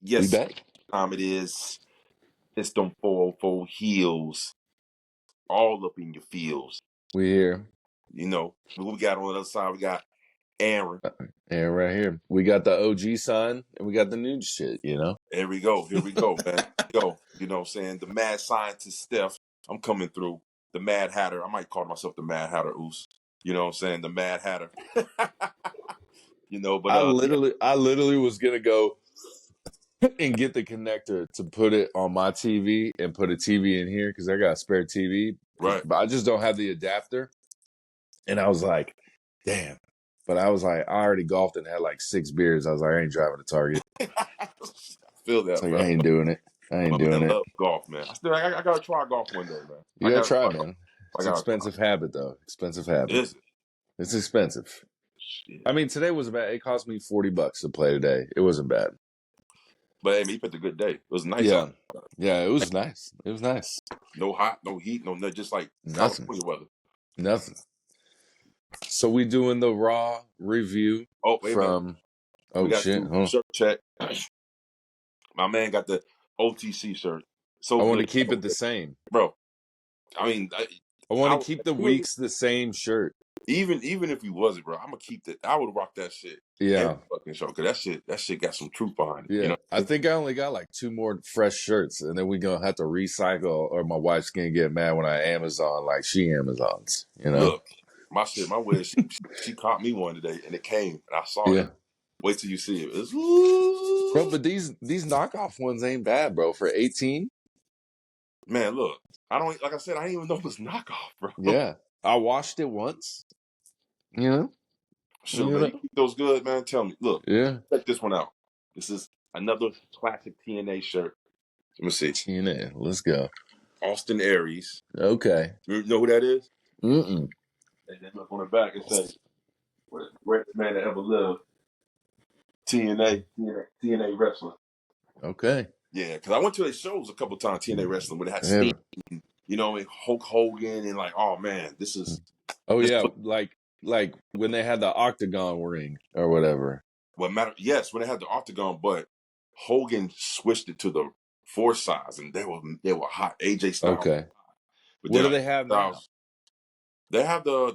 We Yes, back. time it is. It's them 404 Heelz all up in your fields. We here. You know, what we got on the other side, we got Aaron. And right here. We got the OG sign and we got the new shit, you know? Here we go, man. Go. You know what I'm saying? The mad scientist Steph. I'm coming through. The Mad Hatter. I might call myself the Mad Hatter Oos. You know what I'm saying? The Mad Hatter. You know, but I yeah, literally was gonna go and get the connector to put it on my TV and put a TV in here because I got a spare TV. right. But I just don't have the adapter. And I was like, damn. But I was like, I already golfed and had like 6 beers. I was like, I ain't driving to Target. I feel It's that, like, bro. I ain't doing it. I ain't My doing man it. love golf, man. I gotta try golf one day, man. You I gotta gotta try, try. man. I It's an gotta try. expensive habit, though. Expensive habit. Is it? It's expensive. Shit. I mean, today was bad. It cost me $40 to play today. It wasn't bad. But hey, man, you picked a good day. It was nice Yeah. out. Yeah, it was nice. It was nice. No hot, no heat, no nothing. Just like Nothing. California weather. Nothing. So we doing the Raw review Oh, wait a minute. from... Oh, We got shit. to Huh. shirt check. My man got the OTC shirt. So I want to good. keep it the same. Bro, I mean, I want to keep the weeks the same shirt. even if he wasn't, bro, I'm gonna keep that. I would rock that shit Yeah. every fucking show because that shit got some truth behind it. Yeah. You know? I think I only got like 2 more fresh shirts, and then we gonna have to recycle, or my wife's gonna get mad when I Amazon like she Amazons, you know? Look, my shit, my wish, she caught me one today and it came and I saw Yeah. it. Wait till you see it. It's, Bro, but these knockoff ones ain't bad, bro. For 18? man, look, I don't, like I said, I didn't even know it was knockoff, bro. Yeah. I washed it once. You know? Sure, man. You keep those good, man. Tell me. Look, Yeah. check this one out. This is another classic TNA shirt. Let me see. TNA. Let's go. Austin Aries. Okay. You know who that is? Mm-mm. And then look on the back and say, greatest man that ever lived. TNA wrestler. Okay. Yeah, because I went to their shows a couple times, TNA wrestling, where they had Yeah. Sting, you know, and Hulk Hogan, and like, oh man, this is. Oh this yeah, place, like when they had the octagon ring or whatever. what matter? Yes, when they had the octagon, but Hogan switched it to the 4 size, and they were hot. AJ Styles. Okay. But What then do they have now? They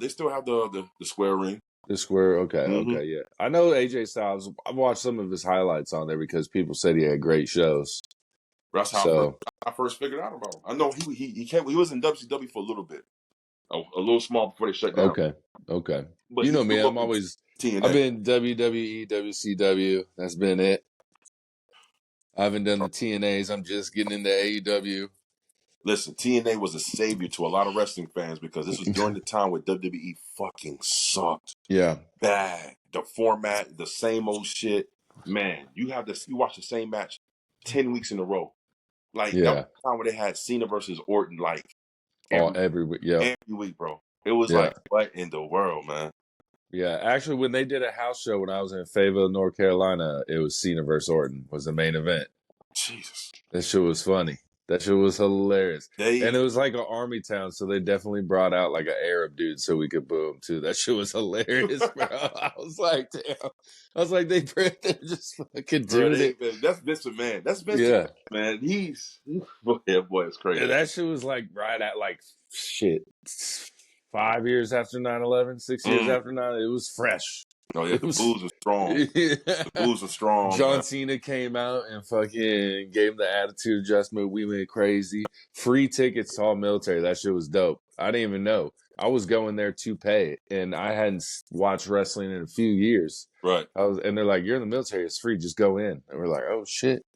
still have the square ring. The square. Okay. Mm-hmm. Okay. Yeah. I know AJ Styles. I've watched some of his highlights on there because people said he had great shows. That's how I first figured out about him. I know he was in WCW for a little bit, a little small before they shut down. Okay. Okay. But You know me. I'm always. TNA. I've been WWE, WCW. That's been it. I haven't done the TNAs. I'm just getting into AEW. Listen, TNA was a savior to a lot of wrestling fans because this was during the time where WWE fucking sucked. Yeah. Bad. The format, the same old shit. Man, you watch the same match 10 weeks in a row. Like, that was the time where they had Cena versus Orton, like, every week. Yeah. every week, bro. It was like, what in the world, man? Yeah, actually, when they did a house show when I was in Fayetteville, North Carolina, it was Cena versus Orton was the main event. Jesus. That shit was funny. That shit was hilarious. And it was like an army town, so they definitely brought out like an Arab dude so we could boo him too. That shit was hilarious, bro. I was like, damn. I was like, they're just fucking doing it. That's Vince McMahon. That's Vince McMahon, man. Boy, it's crazy. And that shit was like right at like, shit, 5 years after 9/11, 6 years after 9. It was fresh. Oh yeah, the booze was strong. Yeah. The booze was strong. John Cena came out and fucking gave him the attitude adjustment. We went crazy. Free tickets to all military. That shit was dope. I didn't even know. I was going there to pay, and I hadn't watched wrestling in a few years. Right. And they're like, "You're in the military. It's free. Just go in." And we're like, "Oh shit!"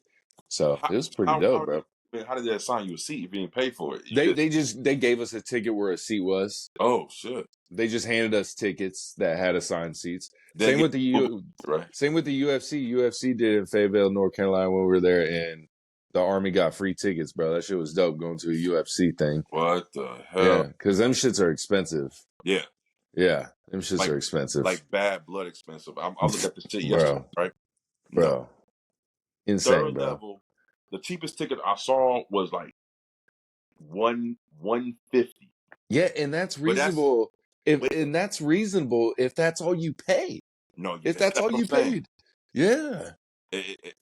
So it was pretty dope, bro. How did they assign you a seat if you didn't pay for it? They gave us a ticket where a seat was. Oh shit! They just handed us tickets that had assigned seats. Same with the UFC. UFC did it in Fayetteville, North Carolina when we were there, and the Army got free tickets, bro. That shit was dope going to a UFC thing. What the hell? Yeah, because them shits are expensive. Yeah. Yeah, them shits are expensive. Like bad blood expensive. I looked at the shit yesterday, right? Bro. No. Insane, Third bro. level, the cheapest ticket I saw was like $150. Yeah, and that's reasonable. That's reasonable if that's all you pay. No, if that's all you paid. Yeah.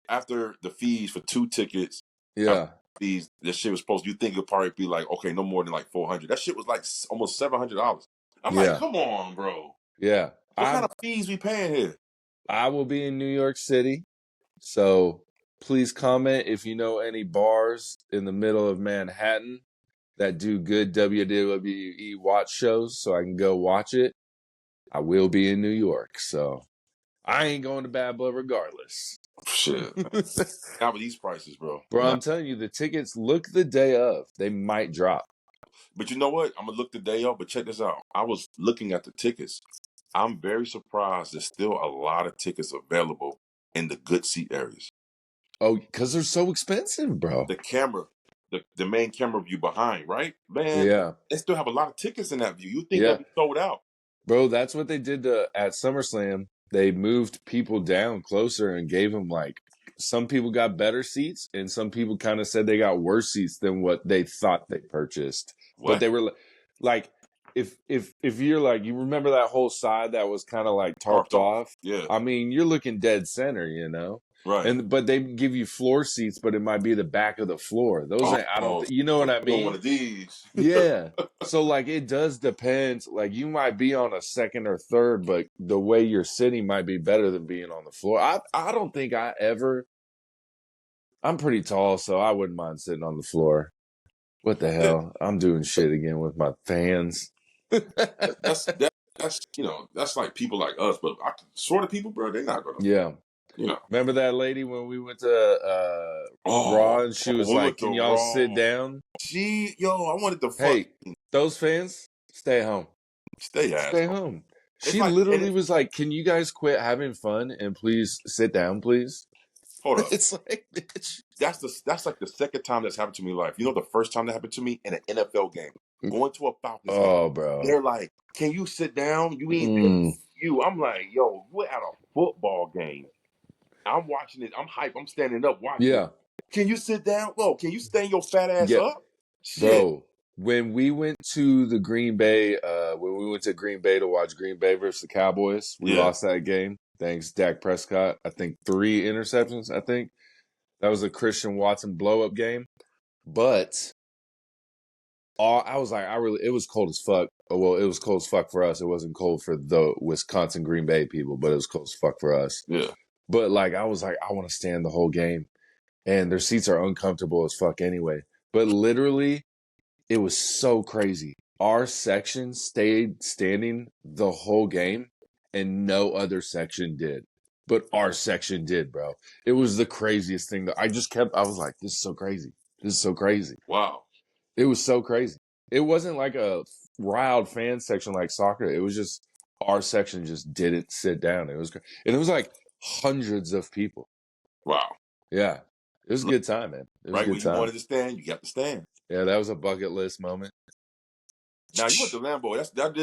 after the fees for 2 tickets, Yeah. fees, this shit was supposed. You think it'd probably be like, okay, no more than like $400. That shit was like almost $700. I'm like, Yeah. come on, bro. Yeah. What kind of fees we paying here? I will be in New York City, so please comment if you know any bars in the middle of Manhattan that do good WWE watch shows, so I can go watch it. I will be in New York, so I ain't going to Bad Blood regardless. Shit. Not with these prices, bro. Bro, I'm telling you, the tickets look the day of. They might drop. But you know what? I'm gonna look the day up, but check this out. I was looking at the tickets. I'm very surprised there's still a lot of tickets available in the good seat areas. Oh, because they're so expensive, bro. The camera, the main camera view behind, right? Man, Yeah. they still have a lot of tickets in that view. You think Yeah. that'd be sold out? Bro, that's what they did at SummerSlam. They moved people down closer and gave them like some people got better seats and some people kind of said they got worse seats than what they thought they purchased. What? But they were like if you're like you remember that whole side that was kind of like tarped off? Yeah. I mean, you're looking dead center, you know. Right. But they give you floor seats, but it might be the back of the floor. Those ain't, I don't you know what I mean? One of these. Yeah. So like it does depend. Like you might be on a second or third, but the way you're sitting might be better than being on the floor. I don't think I'm pretty tall, so I wouldn't mind sitting on the floor. What the hell? I'm doing shit again with my fans. That's that's like people like us, but sort of people, bro, they're not gonna. Yeah. You know. Remember that lady when we went to Raw and she was like, "Can y'all sit down?" I wanted to fuck. Hey, those fans, stay home. Stay home. She literally was like, "Can you guys quit having fun and please sit down, please?" Hold up. It's like, bitch. That's like the second time that's happened to me in life. You know, the first time that happened to me in an NFL game, going to a Falcons game. Bro. They're like, "Can you sit down? You ain't you." I'm like, "Yo, we're at a football game. I'm watching it. I'm hype. I'm standing up watching. Yeah. Can you sit down? Whoa, can you stand your fat ass up?" Shit. Bro, when we went to the Green Bay, to watch Green Bay versus the Cowboys, we lost that game. Thanks, Dak Prescott. I think 3 interceptions, I think. That was a Christian Watson blow-up game. But I was like, it was cold as fuck. Well, it was cold as fuck for us. It wasn't cold for the Wisconsin Green Bay people, but it was cold as fuck for us. Yeah. But like, I was like, I want to stand the whole game. And their seats are uncomfortable as fuck anyway. But literally, it was so crazy. Our section stayed standing the whole game, and no other section did. But our section did, bro. It was the craziest thing. I was like, this is so crazy. This is so crazy. Wow. It was so crazy. It wasn't like a riled fan section like soccer. It was just our section just didn't sit down. And it was like hundreds of people. Wow. Yeah. It was a good time, man. It was right a good where you time. wanted to stand, you got to stand. Yeah, that was a bucket list moment. Now you went to Lambeau. That's not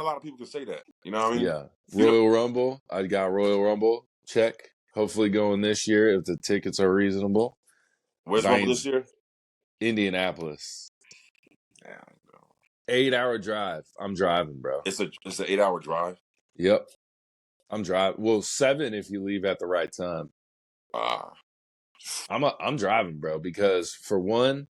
a lot of people can say that. You know what I mean? Yeah. Royal Rumble. I got Royal Rumble. Check. Hopefully going this year if the tickets are reasonable. Where's Rumble this year? Indianapolis. Yeah, 8-hour drive. I'm driving, bro. It's an 8-hour drive. Yep. I'm driving. Well, 7 if you leave at the right time. I'm driving, bro, because for one,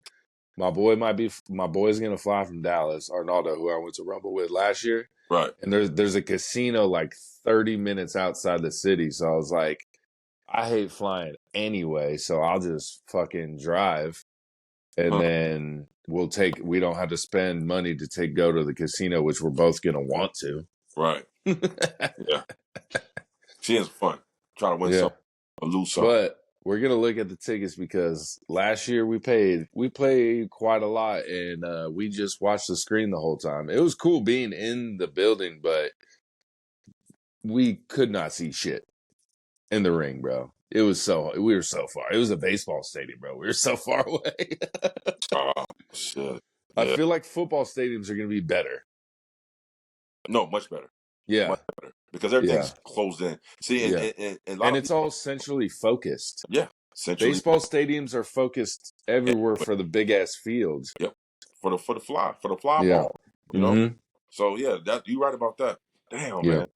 my boy's gonna fly from Dallas, Arnaldo, who I went to Rumble with last year. Right. And there's a casino like 30 minutes outside the city. So I was like, I hate flying anyway, so I'll just fucking drive. And then we don't have to spend money to go to the casino, which we're both gonna want to. Right. Yeah. She has fun. Trying to win something or lose something. But we're gonna look at the tickets because last year we played quite a lot, and we just watched the screen the whole time. It was cool being in the building, but we could not see shit in the ring, bro. We were so far. It was a baseball stadium, bro. We were so far away. Oh shit! Yeah. I feel like football stadiums are gonna be better. No, much better. Yeah, much better because everything's closed in. See, and it's all centrally focused. Yeah, baseball stadiums are focused everywhere for the big ass fields. Yep, for the fly ball. You know. So yeah, you right about that. Damn, man.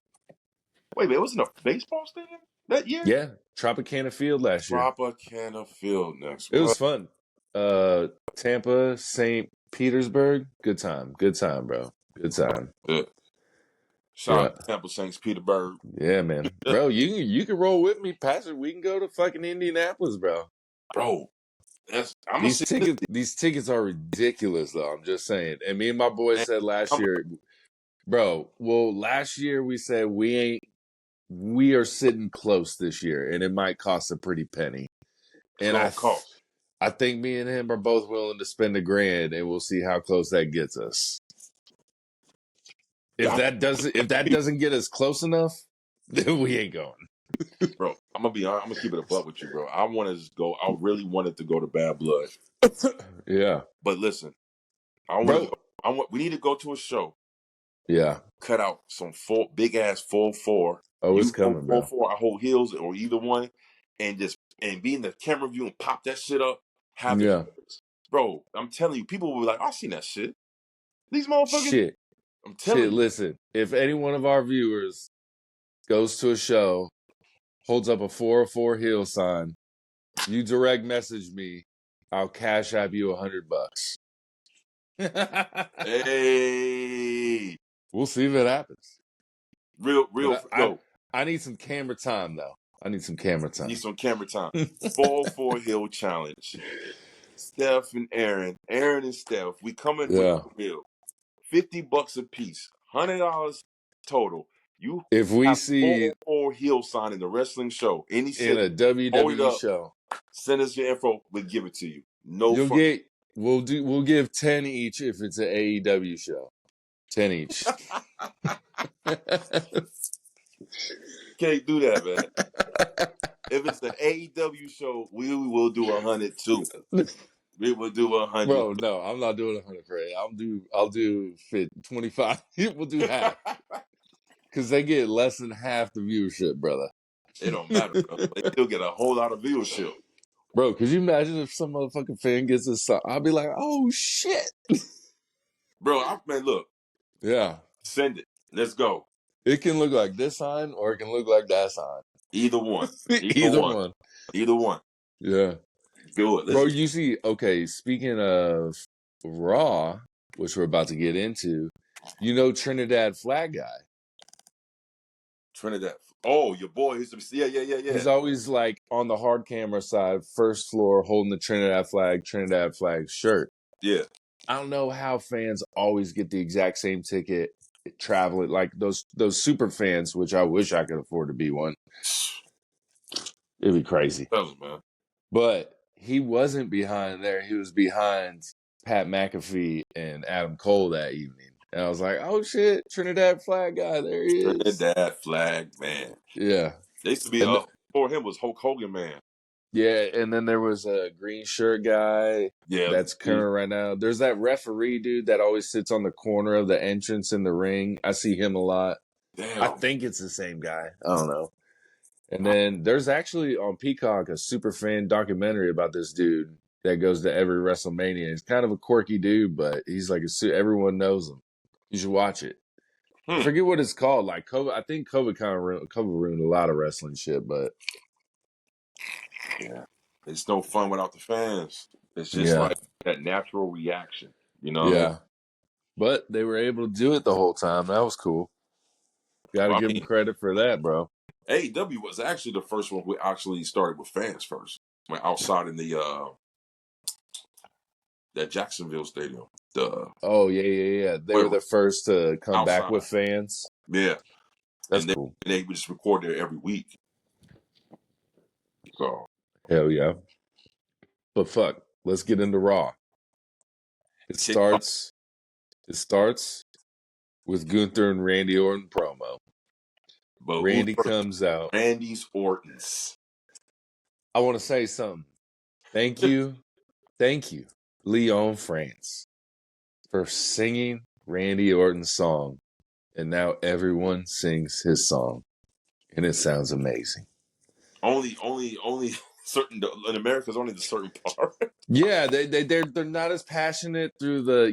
Wait, it wasn't a baseball stadium? that year? Yeah, Tropicana Field last year. Tropicana Field next. It was What? fun. Tampa, St. Petersburg. Good time, bro. Good time. Good. Shout Yeah, out to Temple St. Petersburg. yeah, man, bro. You can roll with me, Patrick. We can go to fucking Indianapolis, bro. Bro, I'm gonna see These tickets are ridiculous, though. I'm just saying. And me and my boys said last year, bro. Well, last year we said we are sitting close this year, and it might cost a pretty penny. it's And gonna cost. I think me and him are both willing to spend $1,000, and we'll see how close that gets us. If that doesn't get us close enough, then we ain't going. Bro, I'm gonna be honest, I'm gonna keep it a buck with you, bro. I wanted to go. I really wanted to go to Bad Blood. Yeah, but listen, we need to go to a show. Yeah, cut out some big ass 4-4. Oh, it's coming, bro. 4-4. I hold Heelz or either one, and be in the camera view and pop that shit up. Bro. I'm telling you, people will be like, "I've seen that shit." These motherfuckers. Shit. I'm telling you. Listen, if any one of our viewers goes to a show, holds up a 404 Heelz sign, you direct message me, I'll cash app you $100. Hey, we'll see if it happens. Real. I need some camera time though. Need some camera time. 404 Hill challenge. Steph and Aaron and Steph, we coming for the bill. $50 a piece, $100 total. If we see 404 Hill sign in the wrestling show, any in a WWE show, send us your info. We'll give it to you. We'll give 10 each if it's an AEW show. 10 each. Can't do that, man. If it's the AEW show, we will do 100 too. We will do 100. Bro, no, I'm not doing 100 for it. I'll do 25. We'll do half. Because they get less than half the viewership, brother. It don't matter, bro. They still get a whole lot of viewership. Bro, could you imagine if some motherfucking fan gets this song? I'll be like, oh, shit. Bro, man, look. Yeah. Send it. Let's go. It can look like this sign or it can look like that sign. Either one. Either one. Yeah. Do it. Bro, you see, okay, speaking of Raw, which we're about to get into, you know Trinidad Flag Guy. Trinidad. Oh, your boy. Yeah. He's always like on the hard camera side, first floor, holding the Trinidad flag shirt. Yeah. I don't know how fans always get the exact same ticket, traveling like those super fans, which I wish I could afford to be one. It'd be crazy. Man. But he wasn't behind there. He was behind Pat McAfee and Adam Cole that evening. And I was like, oh, shit, Trinidad Flag Guy. There he is. Trinidad Flag, man. Yeah. They used to be before him was Hulk Hogan, man. Yeah, and then there was a green shirt guy that's current right now. There's that referee dude that always sits on the corner of the entrance in the ring. I see him a lot. Damn. I think it's the same guy. I don't know. And then there's actually on Peacock a super fan documentary about this dude that goes to every WrestleMania. He's kind of a quirky dude, but he's like everyone knows him. You should watch it. I forget what it's called. Like COVID, I think COVID kind of ruined a lot of wrestling shit, but yeah, it's no fun without the fans. It's just like that natural reaction, you know? Yeah. But they were able to do it the whole time. That was cool. Got to give them credit for that, bro. AEW was actually the first one we actually started with fans first. Went outside in the that Jacksonville stadium. Yeah. They were the first to come back with fans. Yeah. That's cool. And they would just record there every week. So. Hell yeah. But fuck, let's get into Raw. It starts with Gunther and Randy Orton promo. But Randy comes out. Randy's Orton's. I want to say something. Thank you, Lyon, France, for singing Randy Orton's song. And now everyone sings his song. And it sounds amazing. Only certain in America is only the certain part. Yeah, they're not as passionate through the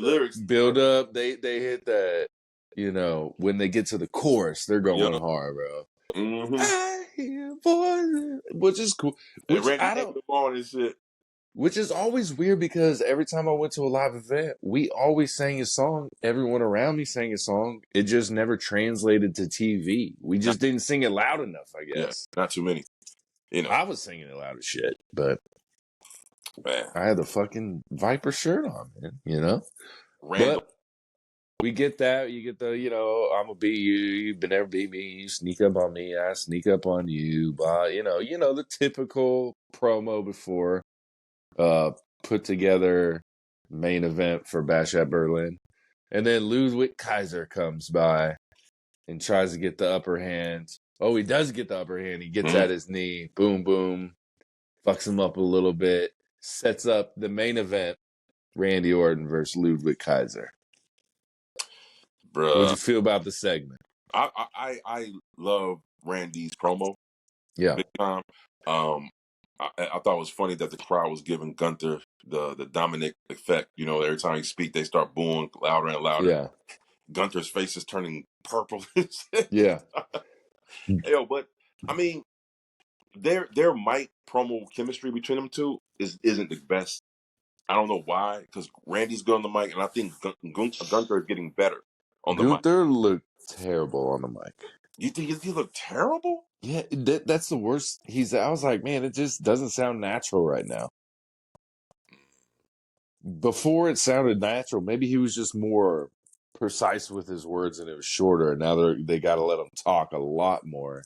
lyrics build up. They hit that, when they get to the chorus, they're going hard, bro. I hear voices, which is cool. And Which Randy I egged don't. him on and shit. Which is always weird because every time I went to a live event, we always sang a song. Everyone around me sang a song. It just never translated to TV. We Not, just didn't sing it loud enough, I yeah, guess. not too many. You know, I was singing it loud as shit, but man. I had the fucking Viper shirt on, man, you know? Randall. But we get that. You get the, I'm gonna beat you. You never beat me. You sneak up on me. I sneak up on you. But the typical promo before uh put together main event for Bash at Berlin. And then Ludwig Kaiser comes by and tries to get the upper hand. Oh, he does get the upper hand. He gets at his knee. Boom, boom. Fucks him up a little bit. Sets up the main event. Randy Orton versus Ludwig Kaiser. What'd Bruh. you feel about the segment? I love Randy's promo. Yeah. Big time. I thought it was funny that the crowd was giving Gunther the Dominic effect. Every time he speak, they start booing louder and louder. Yeah. Gunther's face is turning purple. Yeah. But I mean, their mic promo chemistry between them two isn't the best. I don't know why, because Randy's good on the mic, and I think Gunther is getting better on the mic. Gunther looked terrible on the mic. You think he looked terrible? Yeah, that's the worst. I was like, man, it just doesn't sound natural right now. Before it sounded natural. Maybe he was just more precise with his words and it was shorter. And now they got to let him talk a lot more.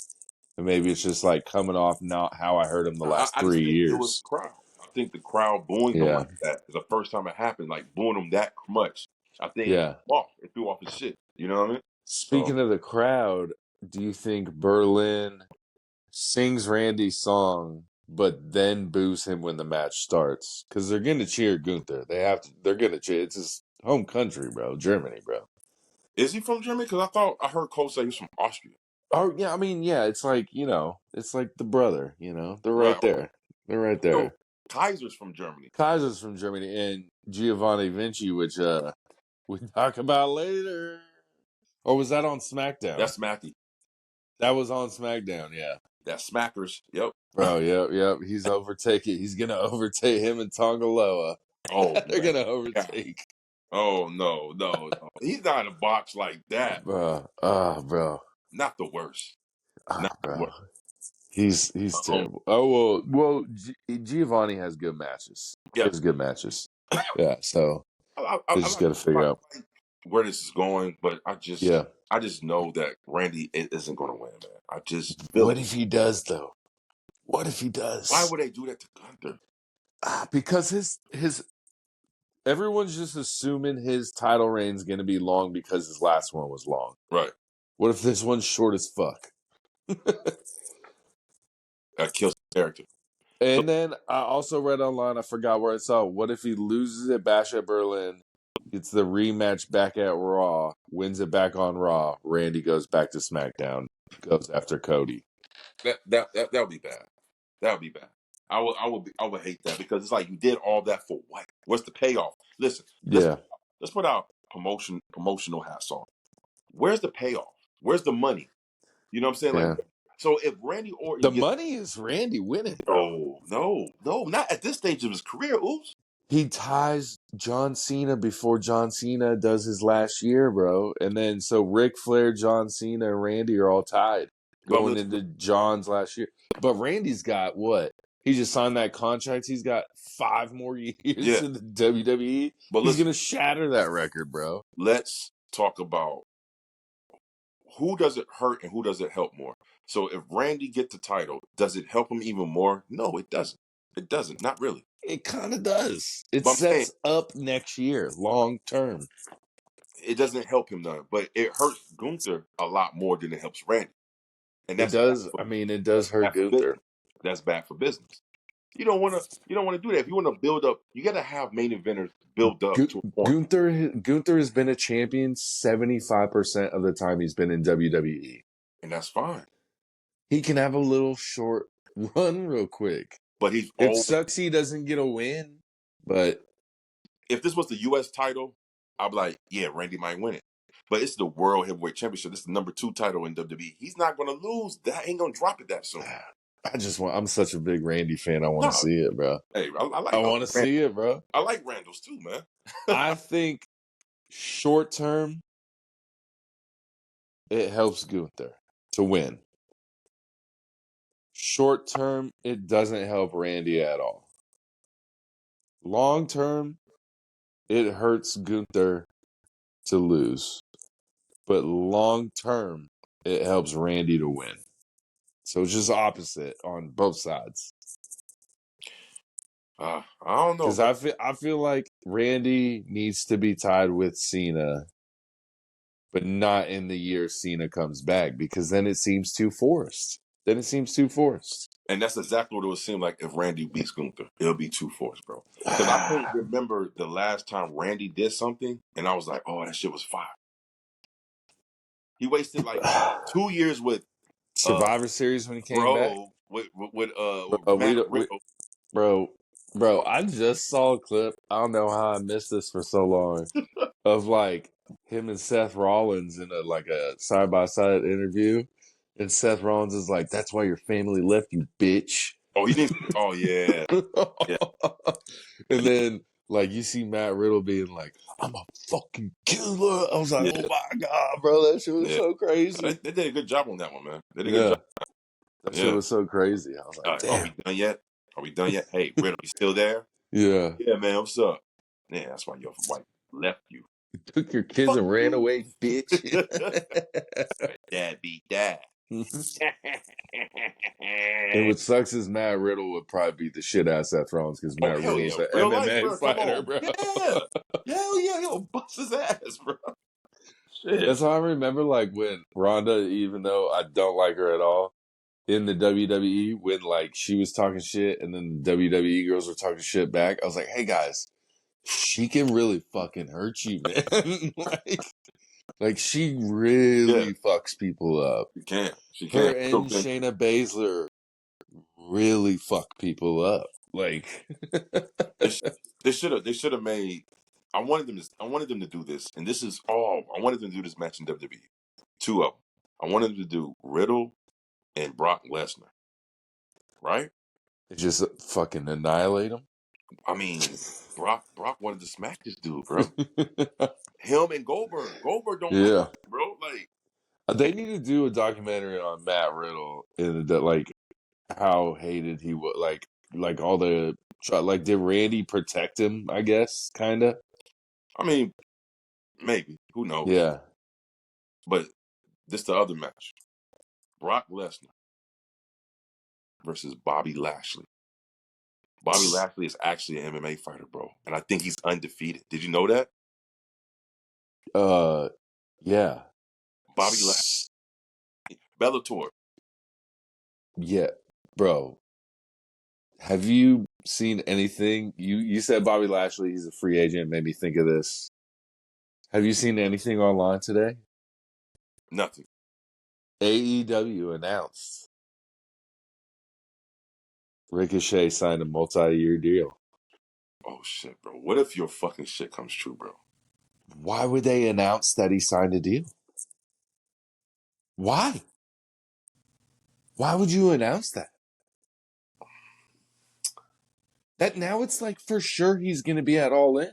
And maybe it's just like coming off not how I heard him the last I just 3 think it was years. the crowd. I think the crowd booing him Yeah. like that is the first time it happened, like booing him that much. I think Yeah. it threw off his shit. You know what I mean? Speaking of the crowd, do you think Berlin sings Randy's song, but then boos him when the match starts? Because they're going to cheer Gunther. They're going to cheer. It's his home country, bro. Germany, bro. Is he from Germany? Because I heard Cole say he's from Austria. Oh, yeah. I mean, yeah, it's like, it's like the brother, They're right Okay. there. They're right there. So, Kaiser's from Germany. Kaiser's from Germany and Giovanni Vinci, which we talk about later. Or was that on SmackDown? That's Smacky. That was on SmackDown, yeah. That's Smackers. Yep. Bro, yep. He's overtaking. He's going to overtake him and Tongaloa. Oh, They're going to overtake. Oh, no. He's not in a box like that. Bro. Not the worst. Not bro. the worst. He's terrible. Oh, well, Giovanni has good matches. Yeah. He has good matches. Yeah, so I just got to figure out where this is going, but I just know that Randy isn't going to win, man. I just feel What if he does, though? What if he does? Why would they do that to Gunther? Because his everyone's just assuming his title reign's going to be long because his last one was long. Right. What if this one's short as fuck? That kills the character. And then I also read online, I forgot where I saw, what if he loses at Bash at Berlin, gets the rematch back at Raw, wins it back on Raw, Randy goes back to SmackDown, goes after Cody. That would be bad. That would be bad. I would hate that because it's like you did all that for what? What's the payoff? Listen, let's put our promotional hats on. Where's the payoff? Where's the money? You know what I'm saying? Like, so if Randy Orton money is Randy winning, bro. No, not at this stage of his career. Oops. He ties John Cena before John Cena does his last year, bro. And then so Ric Flair, John Cena, and Randy are all tied going into John's last year. But Randy's got what? He just signed that contract. He's got 5 more years in the WWE. But he's going to shatter that record, bro. Let's talk about who does it hurt and who does it help more. So if Randy gets the title, does it help him even more? No, it doesn't. It doesn't. Not really. It kind of does. It sets up next year, long term. It doesn't help him none, but it hurts Gunther a lot more than it helps Randy. And it does. It does hurt Gunther. That's bad for business. You don't want to do that. If you want to build up, you got to have main eventers build up to a point. Gunther has been a champion 75% of the time he's been in WWE, and that's fine. He can have a little short run real quick, but it sucks he doesn't get a win. But if this was the U.S. title, I'd be like, yeah, Randy might win it. But it's the World Heavyweight Championship. This is the number 2 title in WWE. He's not going to lose. That ain't going to drop it that soon. I'm such a big Randy fan. I want to see it, bro. Hey, I want to see it, bro. I like Randall's too, man. I think short term, it helps Gunther to win. Short term, it doesn't help Randy at all. Long term, it hurts Gunther to lose. But long term, it helps Randy to win. So it's just opposite on both sides. I don't know. Because I feel like Randy needs to be tied with Cena, but not in the year Cena comes back, because then it seems too forced. And that's exactly what it would seem like if Randy beats Gunther. It'll be too forced, bro. Because I can't remember the last time Randy did something, and I was like, oh, that shit was fire. He wasted like 2 years with Survivor Series when he came back. Bro, I just saw a clip. I don't know how I missed this for so long of like him and Seth Rollins in a side by side interview, and Seth Rollins is like, "That's why your family left you, bitch." Oh, he didn't. Oh yeah. Yeah. And then like you see Matt Riddle being like, "I'm a fucking killer." I was like, "Oh my god, bro, that shit was so crazy." They did a good job on that one, man. They did a good job. That shit was so crazy. I was like, damn. Are we done yet? Hey, Riddle, you still there? Yeah. Yeah, man, what's up? Yeah, that's why your wife left you. You took your kids and ran away, bitch. Dad beat dad. And what sucks is Matt Riddle would probably beat the shit out of Seth Rollins, because Matt Riddle's an MMA fighter, bro. Yeah. Hell yeah, he'll bust his ass, bro. Shit. That's how I remember, like, when Ronda, even though I don't like her at all, in the WWE, when like she was talking shit and then the WWE girls were talking shit back, I was like, hey guys, she can really fucking hurt you, man. like she really fucks people up. She can. Her and Shayna Baszler really fuck people up. Like they should have made. I wanted them to do this, and this is all I wanted them to do this match in WWE. 2 of them. I wanted them to do Riddle and Brock Lesnar. Right? Just fucking annihilate him. I mean, Brock wanted to smack this dude, bro. Him and Goldberg. Goldberg don't like him, bro. Like they need to do a documentary on Matt Riddle and like how hated he was. Like all the did Randy protect him? I guess kind of. I mean, maybe. Who knows? Yeah. But this the other match: Brock Lesnar versus Bobby Lashley. Bobby Lashley is actually an MMA fighter, bro, and I think he's undefeated. Did you know that? Yeah. Bobby Lashley, Bellator. Yeah, bro. Have you seen anything? You said Bobby Lashley, he's a free agent. Made me think of this. Have you seen anything online today? Nothing. AEW announced Ricochet signed a multi-year deal. Oh shit, bro. What if your fucking shit comes true, bro? Why would they announce that he signed a deal? Why? Why would you announce that? That now it's like for sure he's going to be at All In.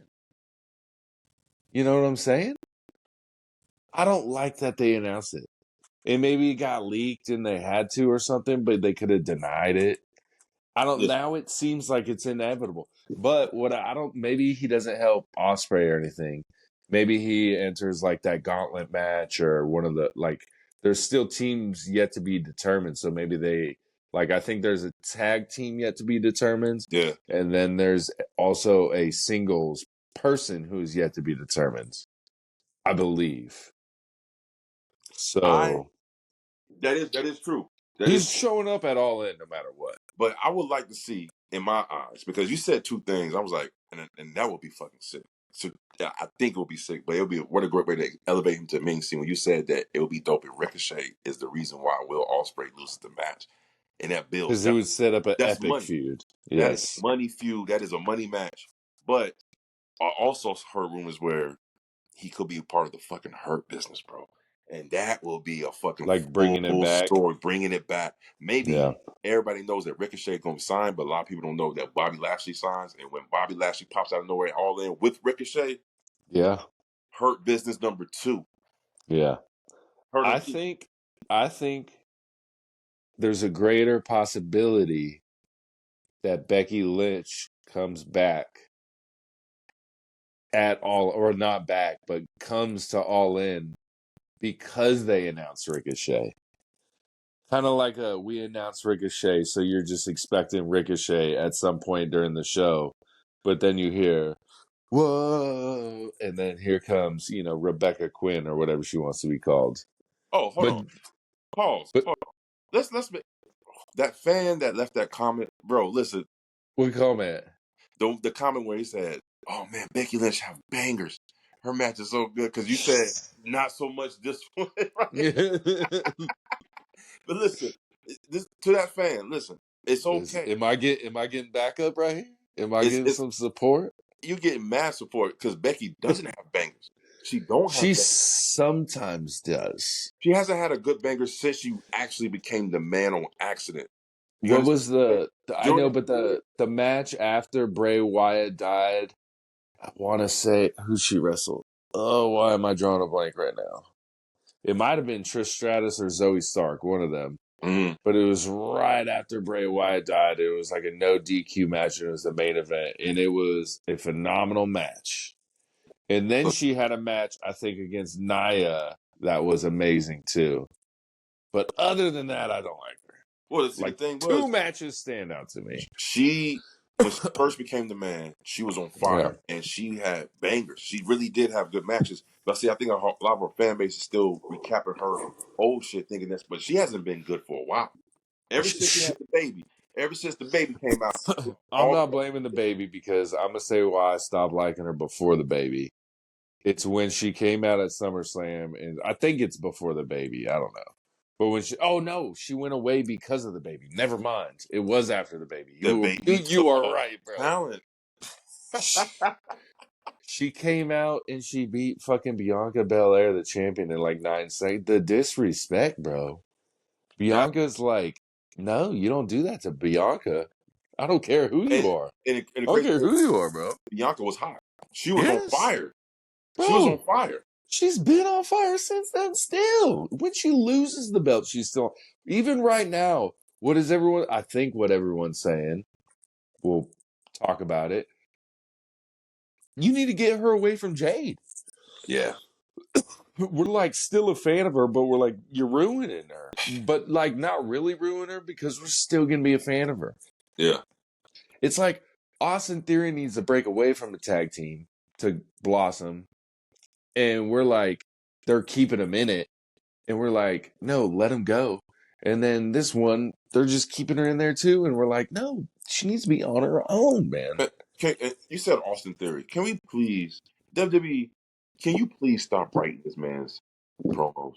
You know what I'm saying? I don't like that they announced it. And maybe it got leaked and they had to or something, but they could have denied it. Now it seems like it's inevitable. But maybe he doesn't help Ospreay or anything. Maybe he enters like that gauntlet match or one of the, like, there's still teams yet to be determined. So maybe I think there's a tag team yet to be determined. Yeah. And then there's also a singles person who's yet to be determined, I believe. So that is true. He's showing up at All In no matter what. But I would like to see, in my eyes, because you said 2 things. I was like, and that would be fucking sick. So I think it would be sick, but it would be what a great way to elevate him to mainstream. When you said that it would be dope if Ricochet is the reason why Will Ospreay loses the match, and that builds because it would set up an epic money. feud. Yes, that is money feud. That is a money match. But I also heard rumors where he could be a part of the fucking Hurt Business, bro. And that will be a fucking Like bringing it full back. story, bringing it back. Maybe Yeah. everybody knows that Ricochet going to sign, but a lot of people don't know that Bobby Lashley signs. And when Bobby Lashley pops out of nowhere all in with Ricochet, Yeah. Hurt Business #2. Yeah. I think there's a greater possibility that Becky Lynch comes back at all, or not back, but comes to All In because they announce Ricochet. Kind of like we announced Ricochet, so you're just expecting Ricochet at some point during the show, but then you hear, whoa, and then here comes, Rebecca Quinn or whatever she wants to be called. Oh, hold on. Pause. But Hold on. Let's make that fan that left that comment, bro. Listen, what comment? The comment where he said, "Oh man, Becky Lynch have bangers. Her match is so good." Because you said not so much this one, right? But listen, to that fan, listen, it's okay. Am I getting backup right here? Am I getting some support? You getting mad support because Becky doesn't have bangers. She don't have. She bangers. Sometimes does. She hasn't had a good banger since you actually became the man on accident. What was I know, but the match after Bray Wyatt died, I want to say, who she wrestled. Oh, why am I drawing a blank right now? It might have been Trish Stratus or Zoe Stark, one of them. Mm-hmm. But it was right after Bray Wyatt died. It was like a no DQ match, and it was the main event. And it was a phenomenal match. And then she had a match, I think, against Nia that was amazing, too. But other than that, I don't like her. Well, the thing was, two matches stand out to me. When she first became the man, she was on fire, and she had bangers. She really did have good matches. But see, I think a lot of her fan base is still recapping her old shit, thinking this. But she hasn't been good for a while. Ever since she had the baby. Ever since the baby came out. I'm not blaming the baby, because I'm going to say why I stopped liking her before the baby. It's when she came out at SummerSlam, and I think it's before the baby. I don't know. But when she went away because of the baby. Never mind. It was after the baby. You are right, bro. Talent. She came out and she beat fucking Bianca Belair, the champion, in like 9 seconds. The disrespect, bro. Bianca's like, no, you don't do that to Bianca. I don't care who you are. I don't care who you are, bro. Bianca was hot. She was on fire. Bro, she was on fire. She's been on fire since then still. When she loses the belt, she's still... Even right now, what everyone's saying, we'll talk about it, you need to get her away from Jade. Yeah. We're like still a fan of her, but we're like, you're ruining her. But like not really ruining her, because we're still going to be a fan of her. Yeah. It's like Austin Theory needs to break away from the tag team to blossom. And we're like, they're keeping him in it. And we're like, no, let him go. And then this one, they're just keeping her in there too. And we're like, no, she needs to be on her own, man. You said Austin Theory. Can we please, WWE, can you please stop writing this man's promos?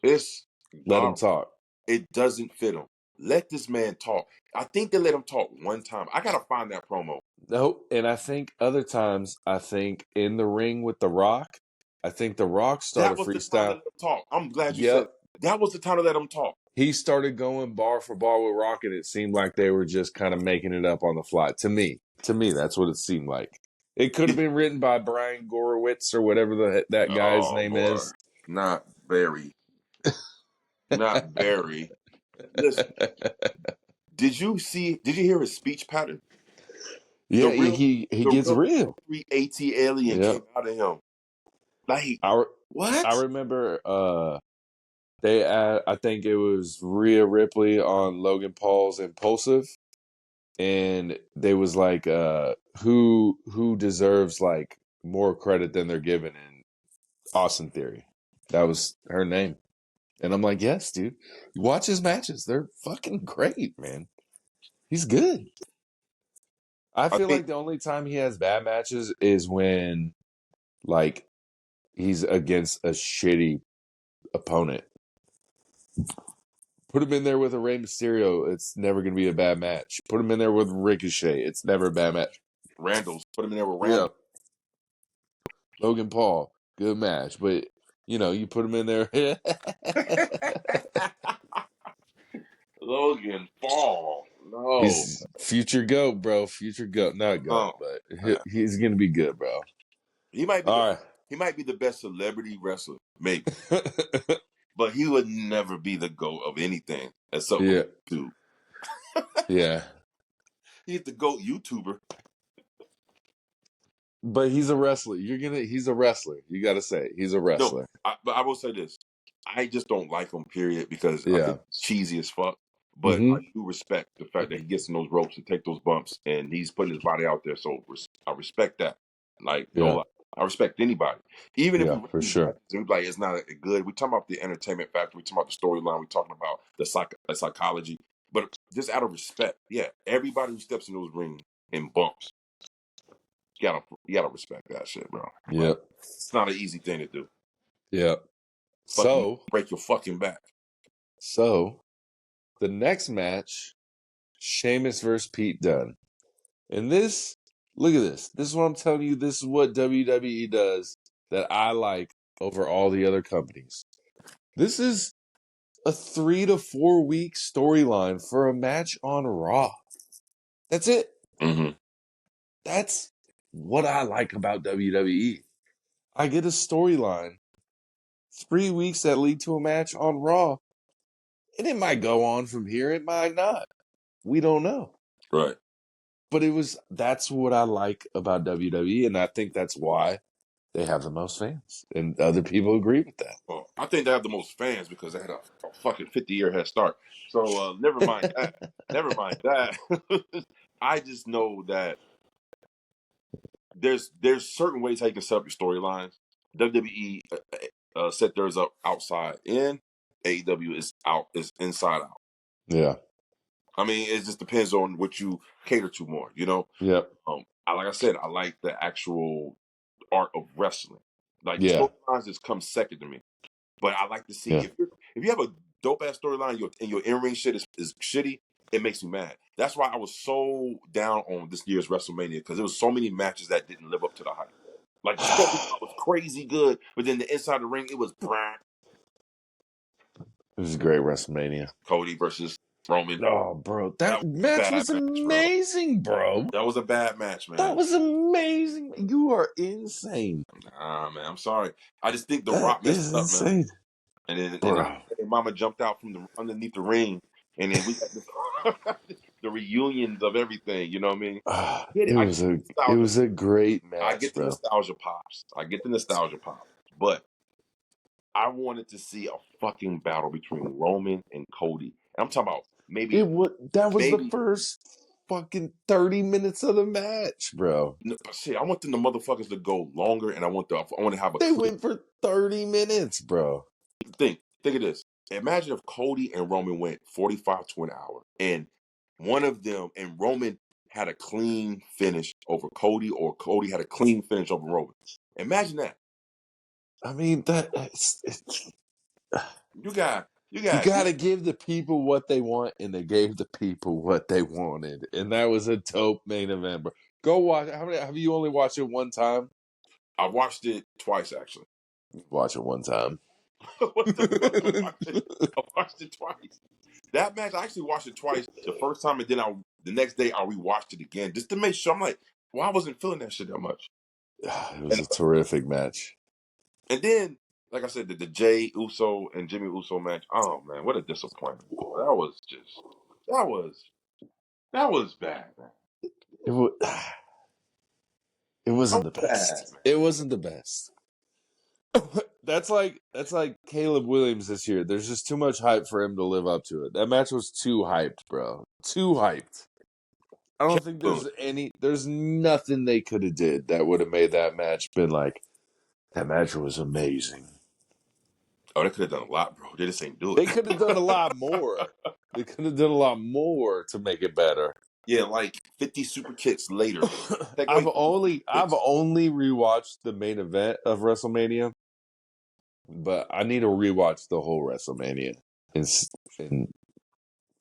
Let him talk. It doesn't fit him. Let this man talk. I think they let him talk one time. I got to find that promo. No, and I think other times, in the ring with The Rock, I think The Rock started freestyle. That was the time to let him talk. I'm glad you said that was the time to let him talk. He started going bar for bar with Rock, and it seemed like they were just kind of making it up on the fly. To me, that's what it seemed like. It could have been written by Brian Gorowitz or whatever that guy's name is. Not Barry. Not Barry. Listen, did you hear his speech pattern? Yeah, he gets real. AT alien came out of him. Like, what? I remember I think it was Rhea Ripley on Logan Paul's Impulsive, and they was like, who deserves like more credit than they're given, in Austin Theory. That was her name. And I'm like, yes, dude. Watch his matches. They're fucking great, man. He's good. I feel like the only time he has bad matches is when, like, he's against a shitty opponent. Put him in there with a Rey Mysterio, it's never going to be a bad match. Put him in there with Ricochet, it's never a bad match. Put him in there with Randall. Yeah. Logan Paul, good match, but you put him in there. Logan Paul. No. He's future GOAT, bro. Future GOAT, not GOAT, but he's gonna be good, bro. He might be All he might be the best celebrity wrestler, maybe. right. But he would never be the GOAT of anything except Yeah. YouTube. Yeah. He's the GOAT YouTuber. But he's a wrestler. He's a wrestler. You got to say he's a wrestler. No, but I will say this: I just don't like him, period, because I think he's cheesy as fuck. But I do respect the fact that he gets in those ropes and take those bumps, and he's putting his body out there. So I respect that. Like, no lie. I respect anybody, even if we for sure. And like it's not good. We talking about the entertainment factor. We talking about the storyline. We talking about the psychology. But just out of respect, everybody who steps in those rings and bumps, you gotta respect that shit, bro. Yep. Like, it's not an easy thing to do. Yep. So break your fucking back. So the next match, Sheamus versus Pete Dunne. And this, look at this. This is what I'm telling you. This is what WWE does that I like over all the other companies. This is a 3 to 4 week storyline for a match on Raw. That's it. Mm-hmm. That's what I like about WWE. I get a storyline, 3 weeks that lead to a match on Raw, and it might go on from here. It might not. We don't know. Right. But that's what I like about WWE, and I think that's why they have the most fans. And other people agree with that. Well, I think they have the most fans because they had a fucking 50-year head start. So never mind that. Never mind that. I just know that there's certain ways how you can set up your storylines. WWE set theirs up outside in. AEW is inside out. Yeah. I mean, it just depends on what you cater to more, Yep. Like I said, I like the actual art of wrestling. Like storylines just come second to me. But I like to see if you have a dope ass storyline and your in ring shit is shitty, it makes me mad. That's why I was so down on this year's WrestleMania, because there was so many matches that didn't live up to the hype. Like the storyline was crazy good, but then the inside the ring, it was brand. It was a great WrestleMania. Cody versus Roman. Oh, bro, that match was amazing, bro. That was a bad match, man. That was amazing. You are insane. Nah, man, I'm sorry. I just think The Rock messed up, man. And then Mama jumped out from underneath the ring, and then we got the reunions of everything. You know what I mean? It was a great match. I get the nostalgia pops. But I wanted to see a fucking battle between Roman and Cody. And I'm talking about maybe the first fucking 30 minutes of the match, bro. No, see, I want them the motherfuckers to go longer, and I want to have a. They went for 30 minutes, bro. Think of this. Imagine if Cody and Roman went 45 to an hour, and one of them and Roman had a clean finish over Cody, or Cody had a clean finish over Roman. Imagine that. I mean, you got to give the people what they want, and they gave the people what they wanted, and that was a dope main event, bro. Go watch. Have you only watched it one time? I watched it twice, actually. Watch it one time. What the fuck? I watched it twice. That match, I actually watched it twice. The first time, and then the next day I rewatched it again just to make sure. I'm like, well, I wasn't feeling that shit that much. It was a terrific match. And then, like I said, the Jey Uso and Jimmy Uso match. Oh man, what a disappointment! That was bad, man. It wasn't the best. Bad, it wasn't the best. That's like Caleb Williams this year. There's just too much hype for him to live up to it. That match was too hyped, bro. Too hyped. I don't think there's nothing they could have did that would have made that match been like, that match was amazing. Oh, they could have done a lot, bro. They just ain't do it. They could have done a lot more. They could have done a lot more to make it better. Yeah, like 50 super kicks later. I've only rewatched the main event of WrestleMania, but I need to rewatch the whole WrestleMania and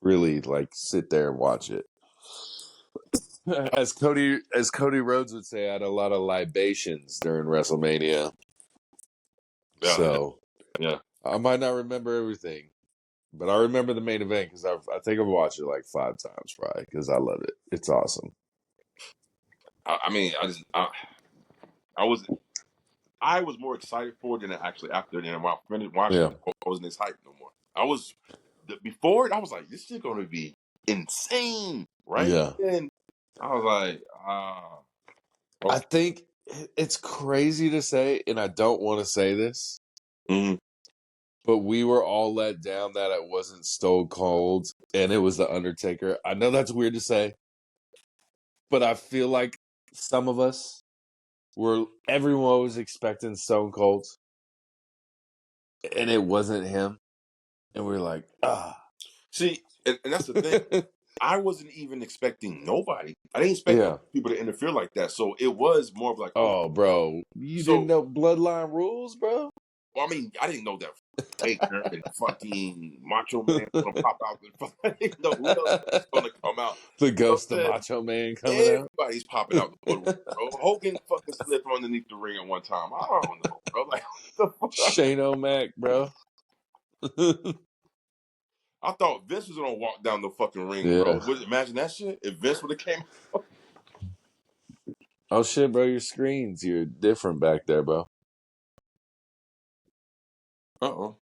really like sit there and watch it. As Cody Rhodes would say, I had a lot of libations during WrestleMania. So yeah. I might not remember everything, but I remember the main event because I think I've watched it like 5 times probably because I love it. It's awesome. I mean, I was more excited for it than actually after. Then when I finished watching it, I wasn't as hyped no more. Before it, I was like, this shit gonna be insane, right? Yeah. And I was like, I okay. think it's crazy to say, and I don't want to say this, but we were all let down that it wasn't Stone Cold and it was The Undertaker. I know that's weird to say, but I feel like some of us everyone was expecting Stone Cold and it wasn't him. And we were like, See, and that's the thing. I wasn't even expecting nobody. I didn't expect no people to interfere like that. So it was more of like, oh, bro, you didn't know Bloodline rules, bro? Well, I mean, I didn't know that Taker and fucking Macho Man gonna pop out. I didn't know who else was gonna come out. The ghost of Macho Man coming out. Everybody's popping out the woodwork, bro. Hogan fucking slipped underneath the ring at one time. I don't know, bro. Like, what the fuck? Shane O'Mac, bro. I thought Vince was gonna walk down the fucking ring, bro. Imagine that shit. If Vince would have came out. Oh shit, bro, your screens, you're different back there, bro. Uh-oh.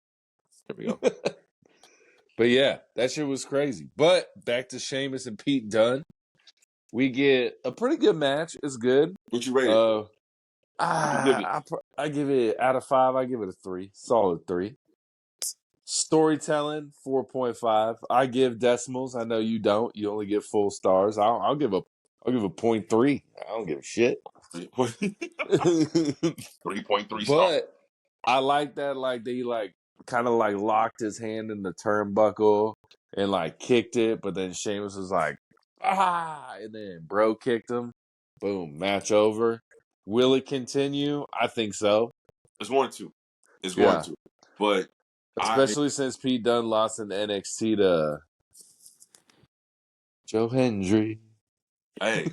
There we go. But yeah, that shit was crazy. But back to Sheamus and Pete Dunne. We get a pretty good match. It's good. What you rate it? I give it out of 5. I give it a 3. Solid 3. Storytelling 4.5. I give decimals. I know you don't. You only give full stars. I'll give a 0.3. I don't give a shit. 3.3 stars. But I like that. Like they kind of locked his hand in the turnbuckle and kicked it, but then Sheamus was like, and then bro kicked him. Boom, match over. Will it continue? I think so. It's going to. But especially since Pete Dunne lost in NXT to Joe Hendry. Hey,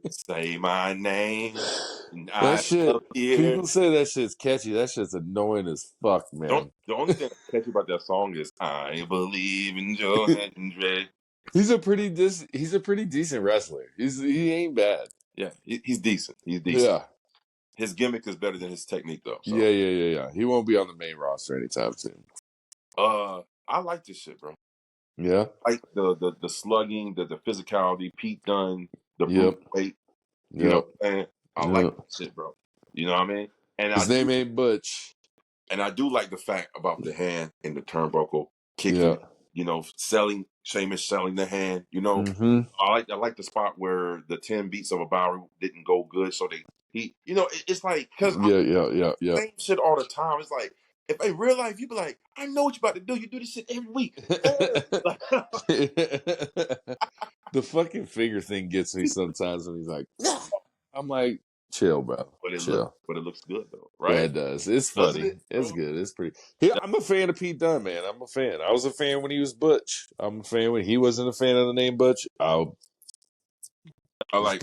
say my name. That shit. People say that shit's catchy. That shit's annoying as fuck, man. The only thing catchy about that song is "I Believe in Joe Hendry." He's a pretty decent wrestler. He ain't bad. Yeah, he's decent. He's decent. Yeah. His gimmick is better than his technique, though. So. Yeah. He won't be on the main roster anytime soon. I like this shit, bro. Yeah. I like the slugging, the physicality, Pete Dunne, the brute weight. You know what I'm saying? I like that shit, bro. You know what I mean? And his name ain't Butch. And I do like the fact about the hand in the turnbuckle kicking. You know, Sheamus selling the hand. You know, I like the spot where the 10 beats of a Bowery didn't go good, so it's like because same shit all the time. It's like if in real life you be like, I know what you about to do. You do this shit every week. The fucking finger thing gets me sometimes when he's like, I'm like, chill, bro. Chill. But it looks good though, right? Yeah, it does. It's funny. It's good. It's pretty. I'm a fan of Pete Dunne, man. I'm a fan. I was a fan when he was Butch. I'm a fan when he wasn't a fan of the name Butch. I like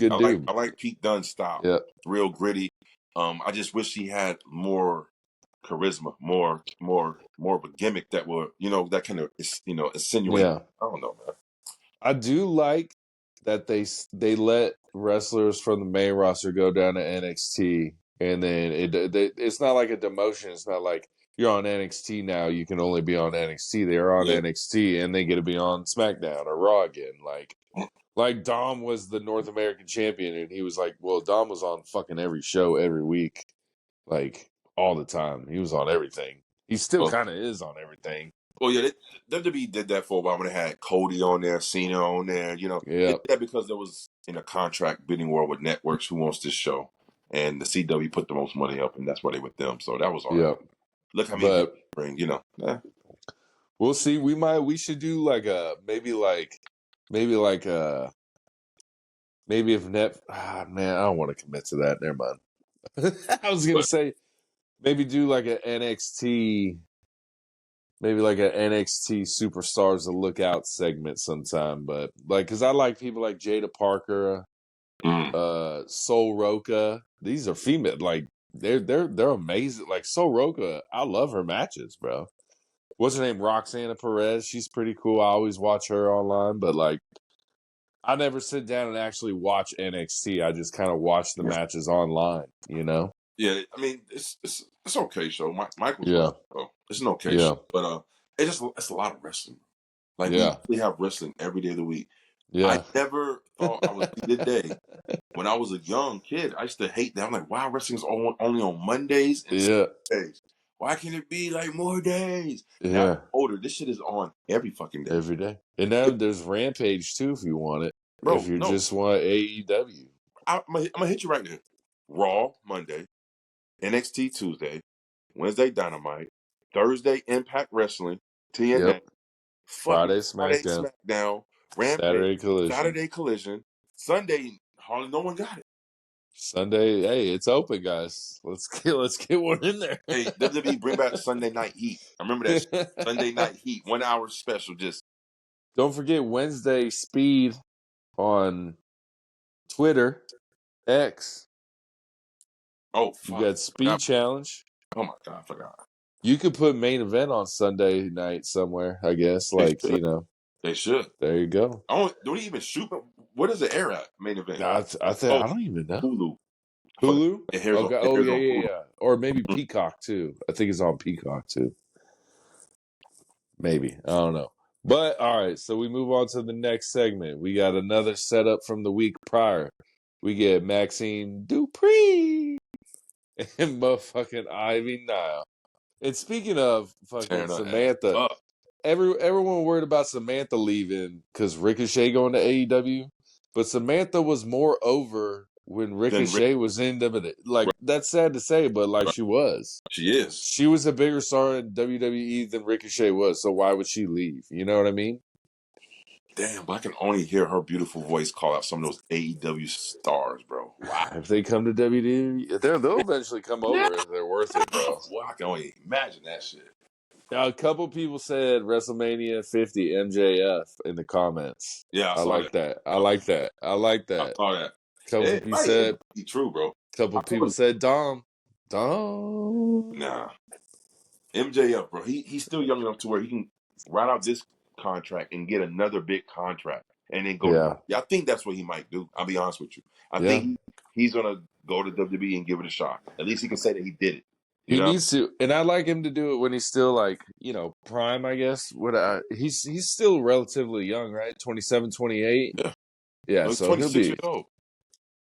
Pete Dunne's style. Yeah. Real gritty. I just wish he had more charisma, more of a gimmick that would, that kind of, insinuate. Yeah. I don't know, man. I do like that they let wrestlers from the main roster go down to NXT, and then it's not like a demotion. It's not like you're on NXT now. You can only be on NXT. They're on NXT, and they get to be on SmackDown or Raw again. Like Dom was the North American champion, and he was like, well, Dom was on fucking every show every week, like all the time. He was on everything. He still kind of is on everything. Well, yeah, WWE did that for a while when they had Cody on there, Cena on there. They did that because there was in a contract bidding war with networks who wants this show, and the CW put the most money up, and that's why they with them. So that was all. Yeah. Look how many people bring. We'll see. We should do maybe if man, I don't want to commit to that. Never mind. I was gonna say maybe do like an NXT. Maybe like an NXT Superstars to Look Out segment sometime, but because I like people like Jada Parker, Sol Roca. These are female. they're amazing. Like Soroka, I love her matches, bro. What's her name? Roxana Perez. She's pretty cool. I always watch her online, but like I never sit down and actually watch NXT. I just kind of watch the matches online, you know? Yeah, I mean it's okay show. Michael's Yeah. right, bro. It's an okay Yeah. show, but it's a lot of wrestling. Like Yeah. we have wrestling every day of the week. I Yeah. never thought I would see the day when I was a young kid. I used to hate that. I'm like, wow, wrestling's only on Mondays and Yeah. Saturdays. Why can't it be like more days? Now I'm Yeah. older, this shit is on every fucking day. Every day. And now there's Rampage too if you want it. If Bro, you no. just want AEW. I'm gonna hit you right there. Raw Monday, NXT Tuesday, Wednesday Dynamite, Thursday Impact Wrestling, TNA, Yep. fucking Friday Friday SmackDown. SmackDown, Rampage, Saturday Collision. Saturday Collision, Sunday hardly no one got it. Sunday, hey, it's open, guys. Let's get one in there. Hey, WWE bring back Sunday Night Heat. I remember that shit. Sunday Night Heat, 1 hour special. Just Don't forget Wednesday Speed on Twitter, X. oh You fuck, got Speed Challenge. oh my god, I forgot. You could put main event on Sunday night somewhere, I guess. They Like, should. They should. there you go. Do they even shoot? What is the air at main event? I don't even know. Hulu. I forgot. Hulu? It airs Okay. on. It Oh airs yeah, on yeah, Hulu. yeah. Or maybe Peacock too. I think it's on Peacock too. Maybe. I don't know. But all right, so we move on to the next segment. We got another setup from the week prior. We get Maxine Dupree and motherfucking Ivy Nile. And speaking of fucking Tearing her ass Samantha, up. everyone worried about Samantha leaving because Ricochet going to AEW, but Samantha was more over when Then Rick, Ricochet was in WWE. Like that's sad to say, but like she was. she is. She was a bigger star in WWE than Ricochet was, so why would she leave? You know what I mean? Damn, but I can only hear her beautiful voice call out some of those AEW stars, bro. Wow. If they come to WWE, they'll eventually come over if they're worth it, bro. Well, I can only imagine that shit. Now, a couple people said WrestleMania 50 MJF in the comments. Yeah, I I saw like that. I like that. I like I that. saw that. Couple It people might said. be true, bro. Couple people said Dom. Dom. Nah. MJF, bro. He's still young enough to where he can ride out this contract and get another big contract and then go. Yeah. Yeah, I think that's what he might do. I'll be honest with you. I Yeah. think he's gonna go to WWE and give it a shot. At least he can say that he did it. He needs to, and I like him to do it when he's still like, prime, I guess. He's still relatively young, right? 27, 28? Yeah. Yeah, He's so 26 he'll be years old.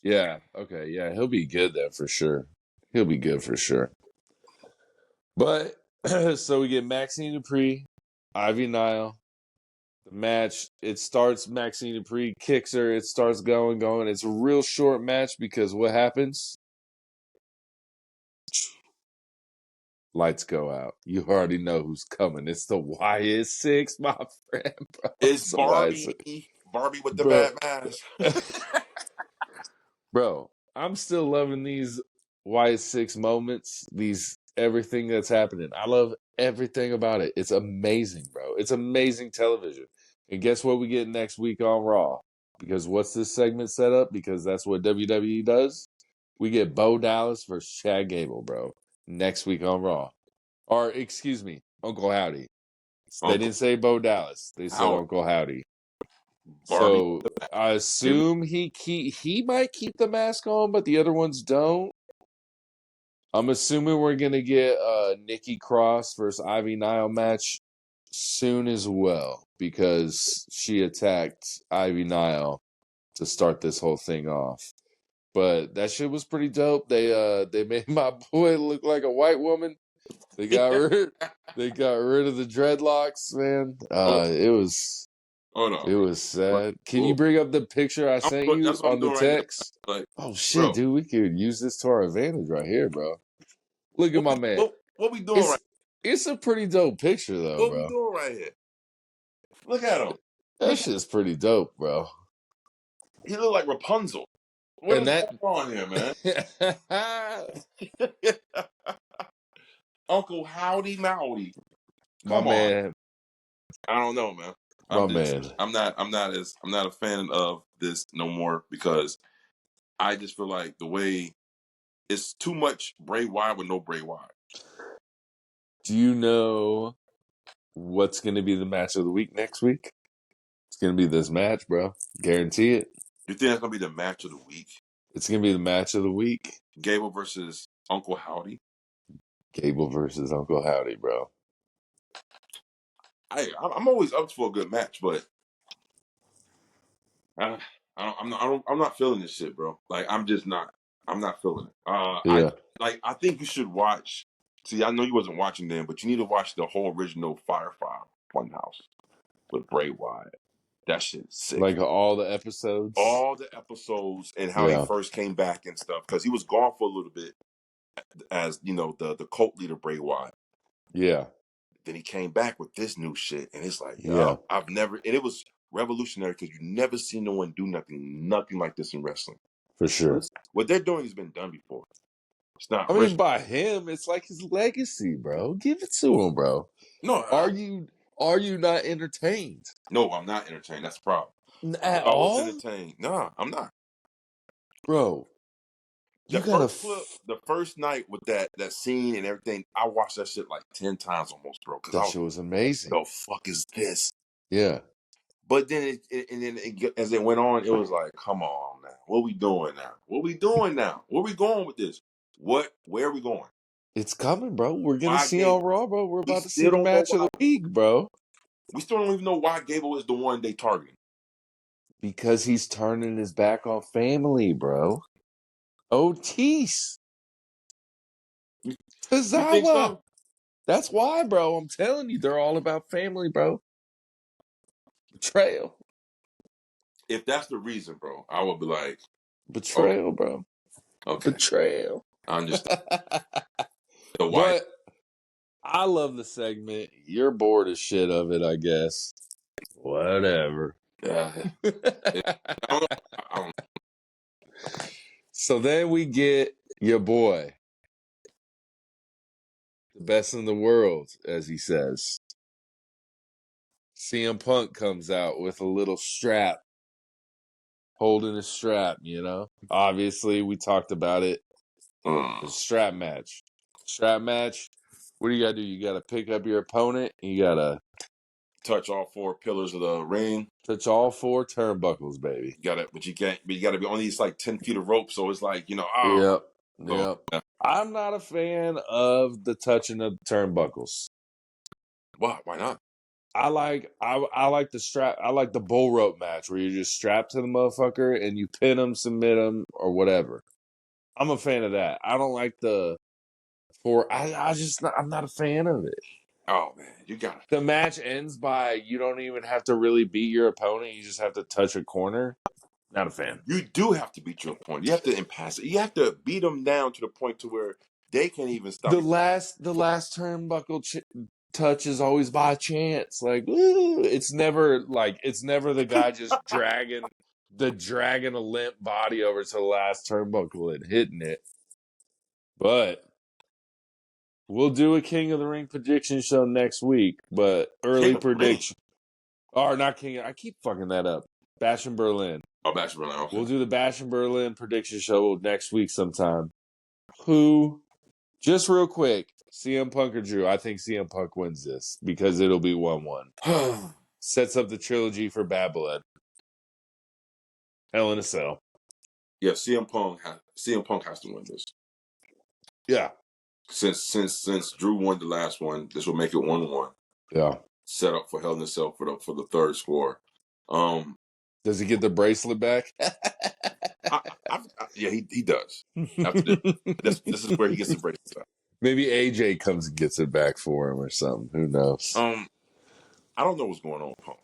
Yeah, okay, yeah, he'll be good then for sure. He'll be good for sure. But so we get Maxine Dupree, Ivy Nile. The match, it starts, Maxine Dupree kicks her, it starts going. It's a real short match because what happens? Lights go out. You already know who's coming. It's the YS6, my friend, bro. It's Barbie. Barbie with the bad mask. Bro, I'm still loving these YS6 moments, these everything that's happening. I love everything about it. It's amazing, bro. It's amazing television. And guess what we get next week on Raw? Because what's this segment set up? Because that's what WWE does. We get Bo Dallas versus Chad Gable, bro. Next week on Raw. Or, excuse me, Uncle Howdy. They didn't say Bo Dallas. They said Uncle Howdy. Barbie. So I assume he might keep the mask on, but the other ones don't. I'm assuming we're gonna get a Nikki Cross versus Ivy Nile match soon as well because she attacked Ivy Nile to start this whole thing off. But that shit was pretty dope. They made my boy look like a white woman. They got rid of the dreadlocks, man. It was sad. Can you bring up the picture I sent you on the text? Like, oh shit, dude, we could use this to our advantage right here, bro. Look at my man. What we doing right? It's a pretty dope picture though, what bro. What we doing right here? Look at him. That shit's pretty dope, bro. He look like Rapunzel. What is going on here, man? Uncle Howdy Mowdy. Come on. I don't know, man. I'm not a fan of this no more because I just feel like the way It's too much Bray Wyatt with no Bray Wyatt. Do you know what's going to be the match of the week next week? It's going to be this match, bro. Guarantee it. You think that's gonna be the match of the week? It's going to be the match of the week. Gable versus Uncle Howdy. Gable versus Uncle Howdy, bro. I'm always up for a good match, but I'm not feeling this shit, bro. Like I'm just not. I'm not feeling it. Yeah. I think you should watch. See, I know you wasn't watching then, but you need to watch the whole original Firefly Funhouse with Bray Wyatt. That shit's sick. Like all the episodes? All the episodes and how he first came back and stuff. Because he was gone for a little bit as, you know, the cult leader Bray Wyatt. Yeah. Then he came back with this new shit. And it's like, Yeah. I've never, and it was revolutionary because you never seen no one do nothing like this in wrestling. For sure. What they're doing has been done before. It's not. I mean, by him, it's like his legacy, bro. Give it to him, bro. No, are you not entertained? No, I'm not entertained. That's the problem. At if I was all? entertained, no, I'm not. Bro, the first night with that scene and everything, I watched that shit like 10 times almost, bro. That shit was amazing. The fuck is this? Yeah. But then as it went on, it was like, come on now. What we doing now? What we going with this? Where are we going? It's coming, bro. We're going to see on Raw, bro. We're about to see the match of the week, bro. We still don't even know why Gable is the one they targeting. Because he's turning his back on family, bro. Otis. Tozawa. You think so? That's why, bro. I'm telling you, they're all about family, bro. Betrayal. If that's the reason, bro, I would be like, betrayal, okay. Bro. Okay. Betrayal. I understand. But I love the segment. You're bored as shit of it, I guess. Whatever. Yeah. I don't. So then we get your boy, the best in the world, as he says. CM Punk comes out with a little strap, holding a strap, you know? Obviously, we talked about it. The strap match. Strap match. What do you got to do? You got to pick up your opponent. You got to touch all 4 pillars of the ring. Touch all 4 turnbuckles, baby. You got to be on these like 10 feet of rope. So it's like, you know, Yep. I'm not a fan of the touching of the turnbuckles. Why not? I like the strap. I like the bull rope match where you just strap to the motherfucker and you pin him, submit him, or whatever. I'm a fan of that. I don't like I'm not a fan of it. Oh man, you got it. The match ends by you don't even have to really beat your opponent. You just have to touch a corner. Not a fan. You do have to beat your opponent. You have to impasse it. You have to beat them down to the point to where they can't even stop. The last turnbuckle touch is always by chance. Like, ooh, it's never the guy just dragging a limp body over to the last turnbuckle and hitting it. But we'll do a King of the Ring prediction show next week. But early prediction. Or not King. I keep fucking that up. Bash in Berlin. Oh, Bash in Berlin. Okay. We'll do the Bash in Berlin prediction show next week sometime. Who, just real quick, CM Punk or Drew? I think CM Punk wins this because it'll be 1-1. Sets up the trilogy for Bad Blood. Hell in a Cell. Yeah, CM Punk has to win this. Yeah. Since Drew won the last one, this will make it 1-1. Yeah. Set up for Hell in a Cell for the third score. Does he get the bracelet back? Yeah, he does. After this is where he gets the bracelet back. Maybe AJ comes and gets it back for him or something. Who knows? I don't know what's going on with Punk.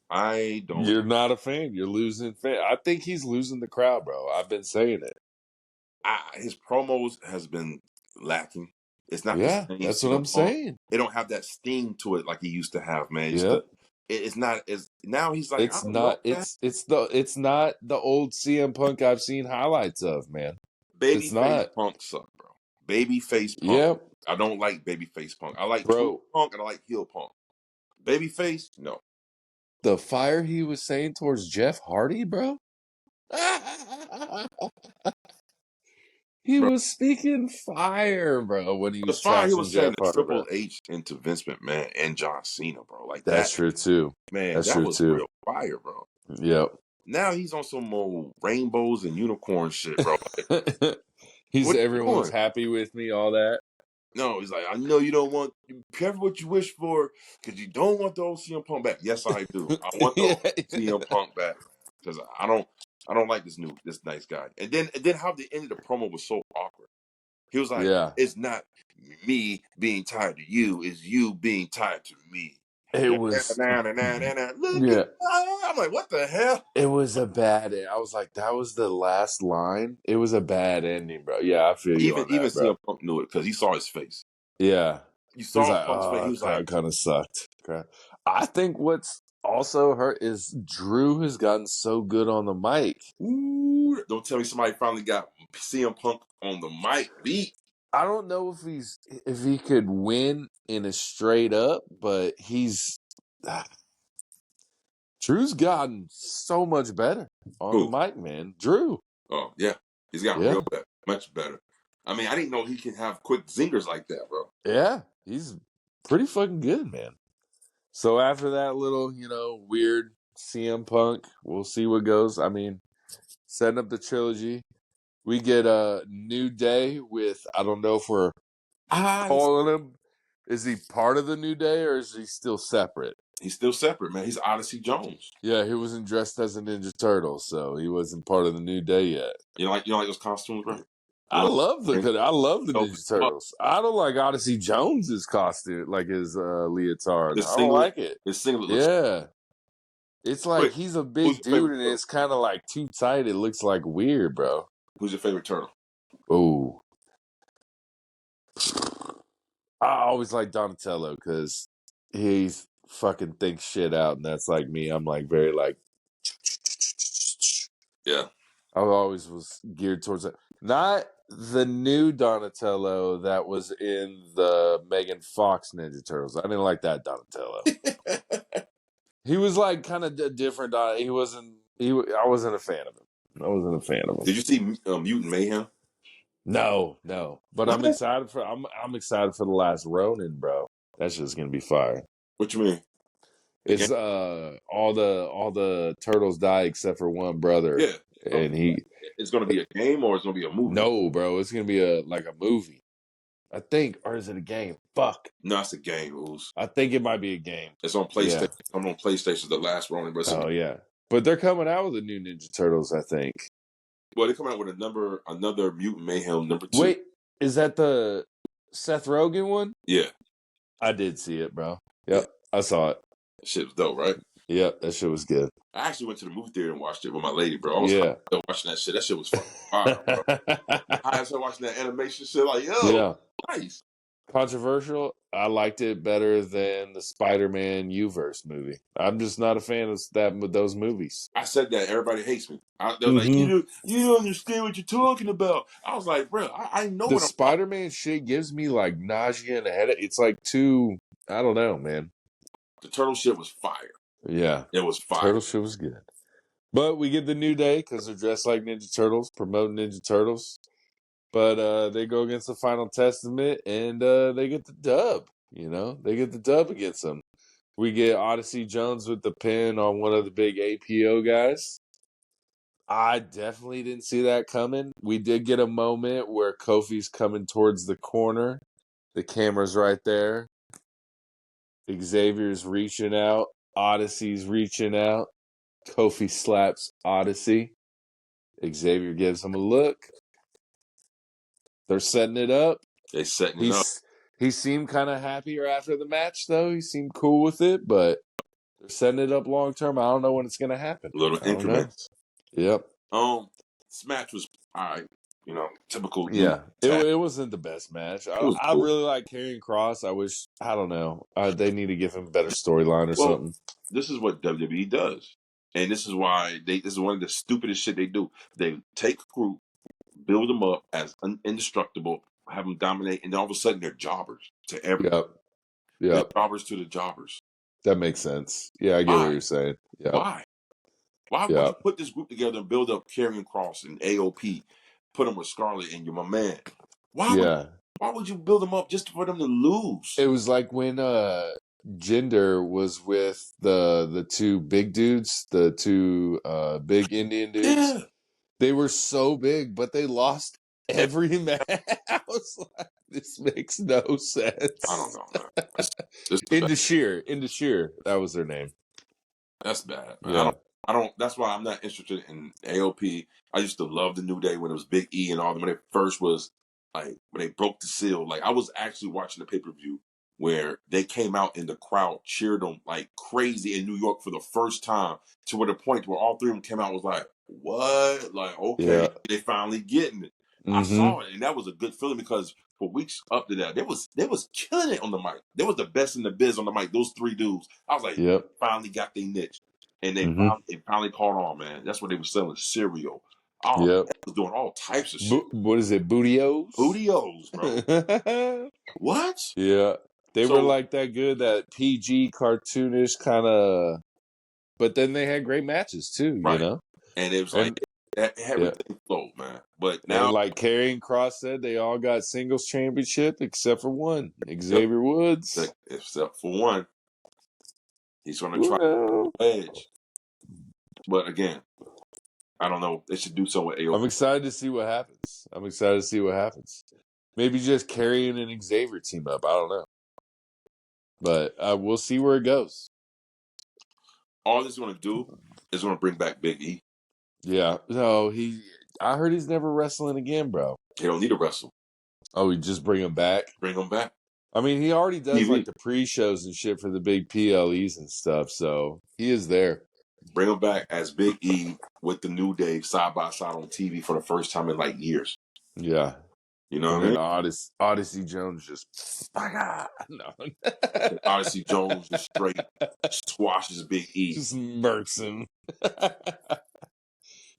I don't. You're not a fan. You're losing fan. I think he's losing the crowd, bro. I've been saying it. His promos has been lacking. It's not. Yeah, that's what I'm saying. They don't have that sting to it like he used to have, man. It's not as now. He's like, it's not. It's not the old CM Punk I've seen highlights of, man. Babyface Punk suck, bro. Babyface Punk. Yep. I don't like babyface Punk. I like true Punk and I like heel Punk. Babyface, no. The fire he was saying towards Jeff Hardy, bro. He bro. was speaking fire, bro, when he The was fire he trashing was saying Jeff to Hardy, bro. Triple H and to Vince McMahon and John Cena, bro. Like That's that, true too. man, That's that true was too. real fire, bro. Yep. Now he's on some more rainbows and unicorn shit, bro. Like, He's what are you everyone's doing? happy with me, all that. No, he's like, I know you don't want, be careful what you wish for, because you don't want the old CM Punk back. Yes, I do. I want the Yeah. old CM Punk back, because I don't like this nice guy. And then how the end of the promo was so awkward. He was like, Yeah. it's not me being tied to you, it's you being tied to me. It Look was at yeah. I'm like, what the hell? It was a bad I was like, that was the last line. It was a bad ending, bro. Yeah, I feel you on Even that, bro. CM Punk knew it because he saw his face. Yeah. You He's saw like, Punk's face. He oh, was like, that kind of sucked. Crap. I think what's also hurt is Drew has gotten so good on the mic. ooh, don't tell me somebody finally got CM Punk on the mic beat. I don't know if he could win in a straight up, but Drew's gotten so much better on the Who? mic, man. Drew. Oh, yeah. He's gotten Yeah. real better. Much better. I mean, I didn't know he can have quick zingers like that, bro. Yeah. He's pretty fucking good, man. So after that little, weird CM Punk, we'll see what goes. I mean, setting up the trilogy. We get a New Day with, I don't know if we're calling him. Is he part of the New Day or is he still separate? He's still separate, man. He's Odyssey Jones. Yeah, he wasn't dressed as a Ninja Turtle, so he wasn't part of the New Day yet. You don't like those costumes, bro? I love the Oh, Ninja Turtles. I don't like Odyssey Jones's costume, like his leotard. the I don't singlet. like it. The singlet looks. Yeah, it's like Wait, he's a who's big your dude, favorite and turtle? it's kind of like too tight. It looks like weird, bro. Who's your favorite turtle? Oh, I always like Donatello because he's fucking thinks shit out, and that's like me. I'm like very like. Yeah. I always was geared towards that. Not the new Donatello that was in the Megan Fox Ninja Turtles. I didn't like that Donatello. He was like kind of different. He wasn't. I wasn't a fan of him. I wasn't a fan of him. Did you see Mutant Mayhem? No. But What? I'm excited for. I'm excited for the last Ronin, bro. That's just gonna be fire. What you mean? It's all the turtles die except for one brother. Yeah. And it's gonna be a game or it's gonna be a movie? No, bro, it's gonna be a movie. I think, or is it a game? Fuck. No, it's a game, Ooze. I think it might be a game. It's on PlayStation. Yeah. I'm on PlayStation, the last Ronin. But Oh yeah, but they're coming out with the new Ninja Turtles. I think. Well, they're coming out with another Mutant Mayhem number 2. Wait, is that the Seth Rogen one? Yeah, I did see it, bro. Yep, I saw it. that shit was dope, right? Yep, that shit was good. I actually went to the movie theater and watched it with my lady, bro. I was watching that shit. That shit was fucking fire, bro. I started watching that animation shit, like, yo, nice. Controversial. I liked it better than the Spider-Man U-verse movie. I'm just not a fan of those movies. I said that everybody hates me. They're like, you don't understand what you're talking about. I was like, bro, I know the what I'm Spider-Man shit gives me like nausea and a headache. It's like too. I don't know, man. The turtle shit was fire. Yeah, it was fire. Turtle shit was good. But we get the New Day because they're dressed like Ninja Turtles, promoting Ninja Turtles. But they go against the Final Testament, and they get the dub. They get the dub against them. We get Odyssey Jones with the pin on one of the big APO guys. I definitely didn't see that coming. We did get a moment where Kofi's coming towards the corner. The camera's right there. Xavier's reaching out. Odyssey's reaching out. Kofi slaps Odyssey. Xavier gives him a look. They're setting it up. They setting it up. He seemed kind of happier after the match, though. He seemed cool with it, but they're setting it up long term. I don't know when it's going to happen. Little increments. Yep. This match was all right. Typical. Yeah, it wasn't the best match. I really like Karrion Kross. I don't know. They need to give him a better storyline or something. This is what WWE does. And this is why this is one of the stupidest shit they do. They take a group, build them up as indestructible, have them dominate, and then all of a sudden they're jobbers to everyone. Yep. They're jobbers to the jobbers. That makes sense. Yeah, I get what you're saying. Yep. Why? Why would you put this group together and build up Karrion Kross and AOP, put him with Scarlett and you're my man. Yeah. Why would you build him up just for them to lose? It was like when Jinder was with the two big dudes, the two big Indian dudes. Yeah. They were so big, but they lost every match. I was like, this makes no sense. I don't know, man. This Indashir, that was their name. That's bad, man. Yeah. I don't. That's why I'm not interested in AOP. I used to love the New Day when it was Big E and all them. When it first was like when they broke the seal. Like I was actually watching the pay-per-view where they came out and the crowd cheered them like crazy in New York for the first time, to where the point where all three of them came out was like, what? Like, okay, Yeah. they finally getting it. I saw it, and that was a good feeling because for weeks up to that, they was killing it on the mic. They was the best in the biz on the mic. Those three dudes. I was like, Yep. finally got their niche. And they finally caught on, man. That's what they were selling, cereal. Oh, Yep. they was doing all types of shit. What is it, Bootios? Bootios, bro. What? Yeah. They were like that good, that PG cartoonish kind of, but then they had great matches too, right. you know? And it was like, everything flowed, man. But now, and like Karrion Kross said, they all got singles championship except for one, Xavier Woods. Except for one. He's going to try edge. But again, I don't know. They should do something with AOP. I'm excited to see what happens. Maybe just Karrion and Xavier team up. I don't know. But we'll see where it goes. All this is going to do is going to bring back Big E. Yeah. No, I heard he's never wrestling again, bro. He don't need to wrestle. Oh, we just bring him back? Bring him back. I mean, he already does TV. like the pre-shows and shit for the big PLEs and stuff, so he is there. Bring him back as Big E with the New Day side by side on TV for the first time in like years. Yeah. You know and what I mean? Odyssey Jones just no. Odyssey Jones just straight squashes Big E. Just murks him.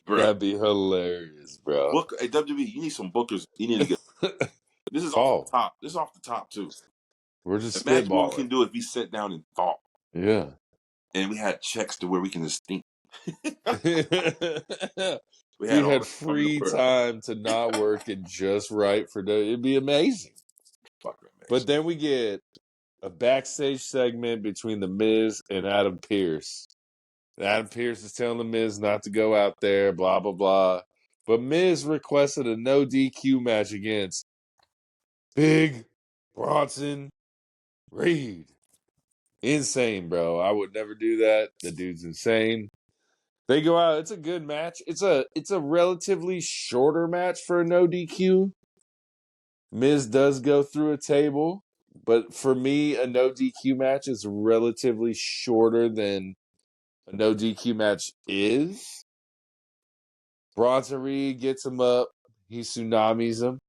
That'd be hilarious, bro. Book at WWE, you need some bookers. You need to get this is off the top. This is off the top too. We're just imagine what we spitballing. can do if we sit down and thought. Yeah. And we had checks to where we can just think. we had free time to not work and just write for it'd be amazing. But then we get a backstage segment between The Miz and Adam Pearce. Adam Pearce is telling The Miz not to go out there, blah, blah, blah. But Miz requested a no DQ match against Big Bronson Reed. Insane, bro. I would never do that. The dude's insane. They go out. It's a good match. It's a relatively shorter match for a no DQ. Miz does go through a table, but for me, a no DQ match is relatively shorter than a no DQ match is. Bronson Reed gets him up. He tsunamis him.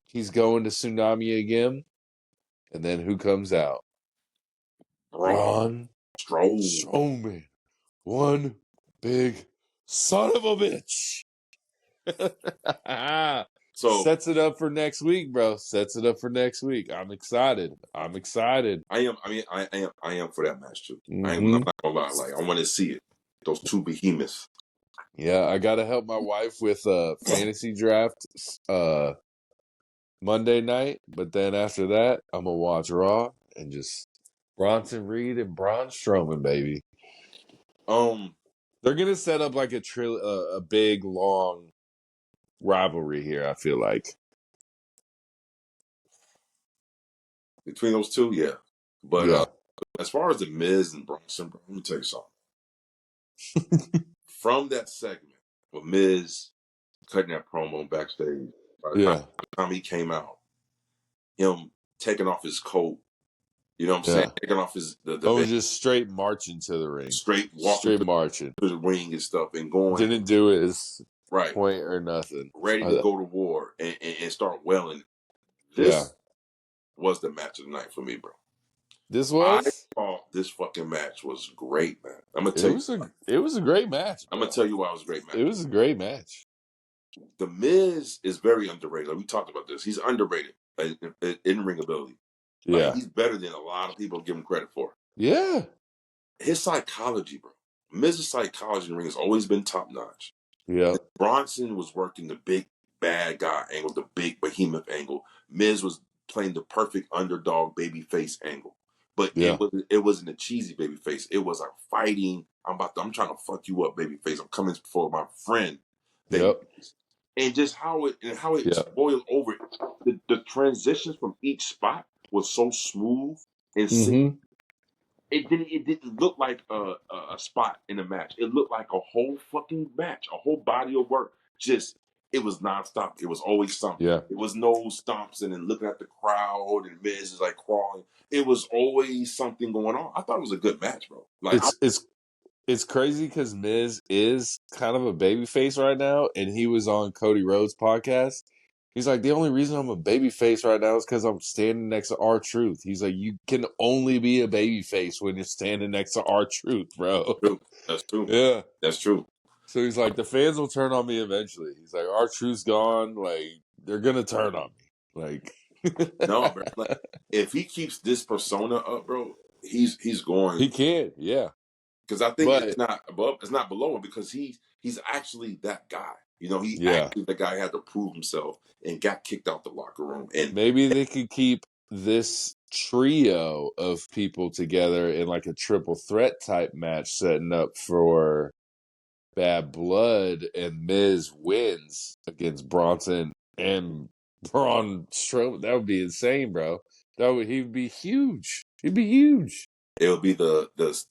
He's going to tsunami again. And then who comes out? Braun Strowman. One big son of a bitch. So sets it up for next week, bro. Sets it up for next week. I'm excited. I am for that match too. Mm-hmm. I'm not gonna lie. Like I want to see it. Those two behemoths. Yeah, I gotta help my wife with fantasy draft Monday night, but then after that, I'm gonna watch Raw and just Bronson Reed and Braun Strowman, baby. They're gonna set up like a big long rivalry here. I feel like between those two, yeah. But as far as the Miz and Bronson, bro, let me tell you something. From that segment with Miz cutting that promo backstage, by the time he came out, him taking off his coat, you know what I'm saying? Taking off his just straight marching to the ring, straight marching to the ring and stuff, and going. Didn't do his point or nothing. Ready to go to war and start wailing. This was the match of the night for me, bro. This was? I thought this fucking match was great, man. I'm gonna tell you. It was a great match. Bro. I'm gonna tell you why it was a great match. It was a great match. The Miz is very underrated. Like we talked about this. He's underrated in ring ability. Yeah, he's better than a lot of people give him credit for. Yeah, his psychology, bro. Miz's psychology in the ring has always been top notch. Yeah. Bronson was working the big bad guy angle, the big behemoth angle. Miz was playing the perfect underdog baby face angle. But Yeah. it wasn't a cheesy baby face. It was a fighting, I'm trying to fuck you up, baby face. I'm coming for my friend, baby Yep. face. And just how it Yeah. spoiled over. The transitions from each spot was so smooth and Mm-hmm. it didn't look like a spot in a match. It looked like a whole fucking match, a whole body of work. Just it was nonstop. It was always something. Yeah. It was no stomps and then looking at the crowd and Miz is like crawling. It was always something going on. I thought it was a good match, bro. Like It's crazy because Miz is kind of a babyface right now, and he was on Cody Rhodes' podcast. He's like, the only reason I'm a babyface right now is because I'm standing next to R-Truth. He's like, you can only be a babyface when you're standing next to R-Truth, bro. true. That's true. Yeah. That's true. So he's like, the fans will turn on me eventually. He's like, R-Truth's gone. Like, they're gonna turn on me. Like, No, bro. Like, if he keeps this persona up, bro, he's going he can, yeah. because I think But it's not below him because he's actually that guy. You know, he yeah, actually the guy had to prove himself and got kicked out the locker room. And maybe they could keep this trio of people together in like a triple threat type match, setting up for Bad Blood, and Miz wins against Bronson and Braun Strowman. That would be insane, bro. He'd be huge. He'd be huge. it'll be the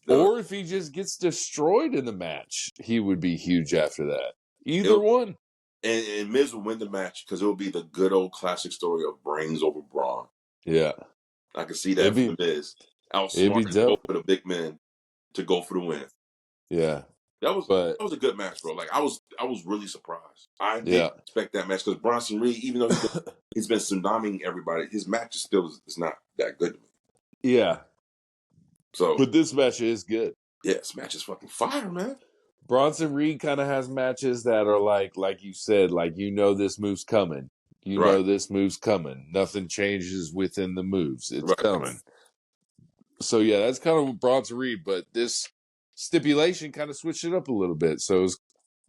Or if he just gets destroyed in the match, he would be huge after that. Either it'll, one. and Miz will win the match because it'll be the good old classic story of brains over brawn. Yeah. I can see It'd that for be the Miz it'd be outsmarting both dope. of the big men to go for the win. Yeah. That was But that was a good match, bro. Like I was really surprised. I didn't yeah. expect that match because Bronson Reed, even though he's been tsunamiing everybody, his match is not that good to me. Yeah. So But this match is good. yeah, this match is fucking fire, man. Bronson Reed kind of has matches that are like you said, like this move's coming. Right, This move's coming. Nothing changes within the moves. It's right. coming. So yeah, that's kind of what Bronson Reed, but this stipulation kind of switched it up a little bit. So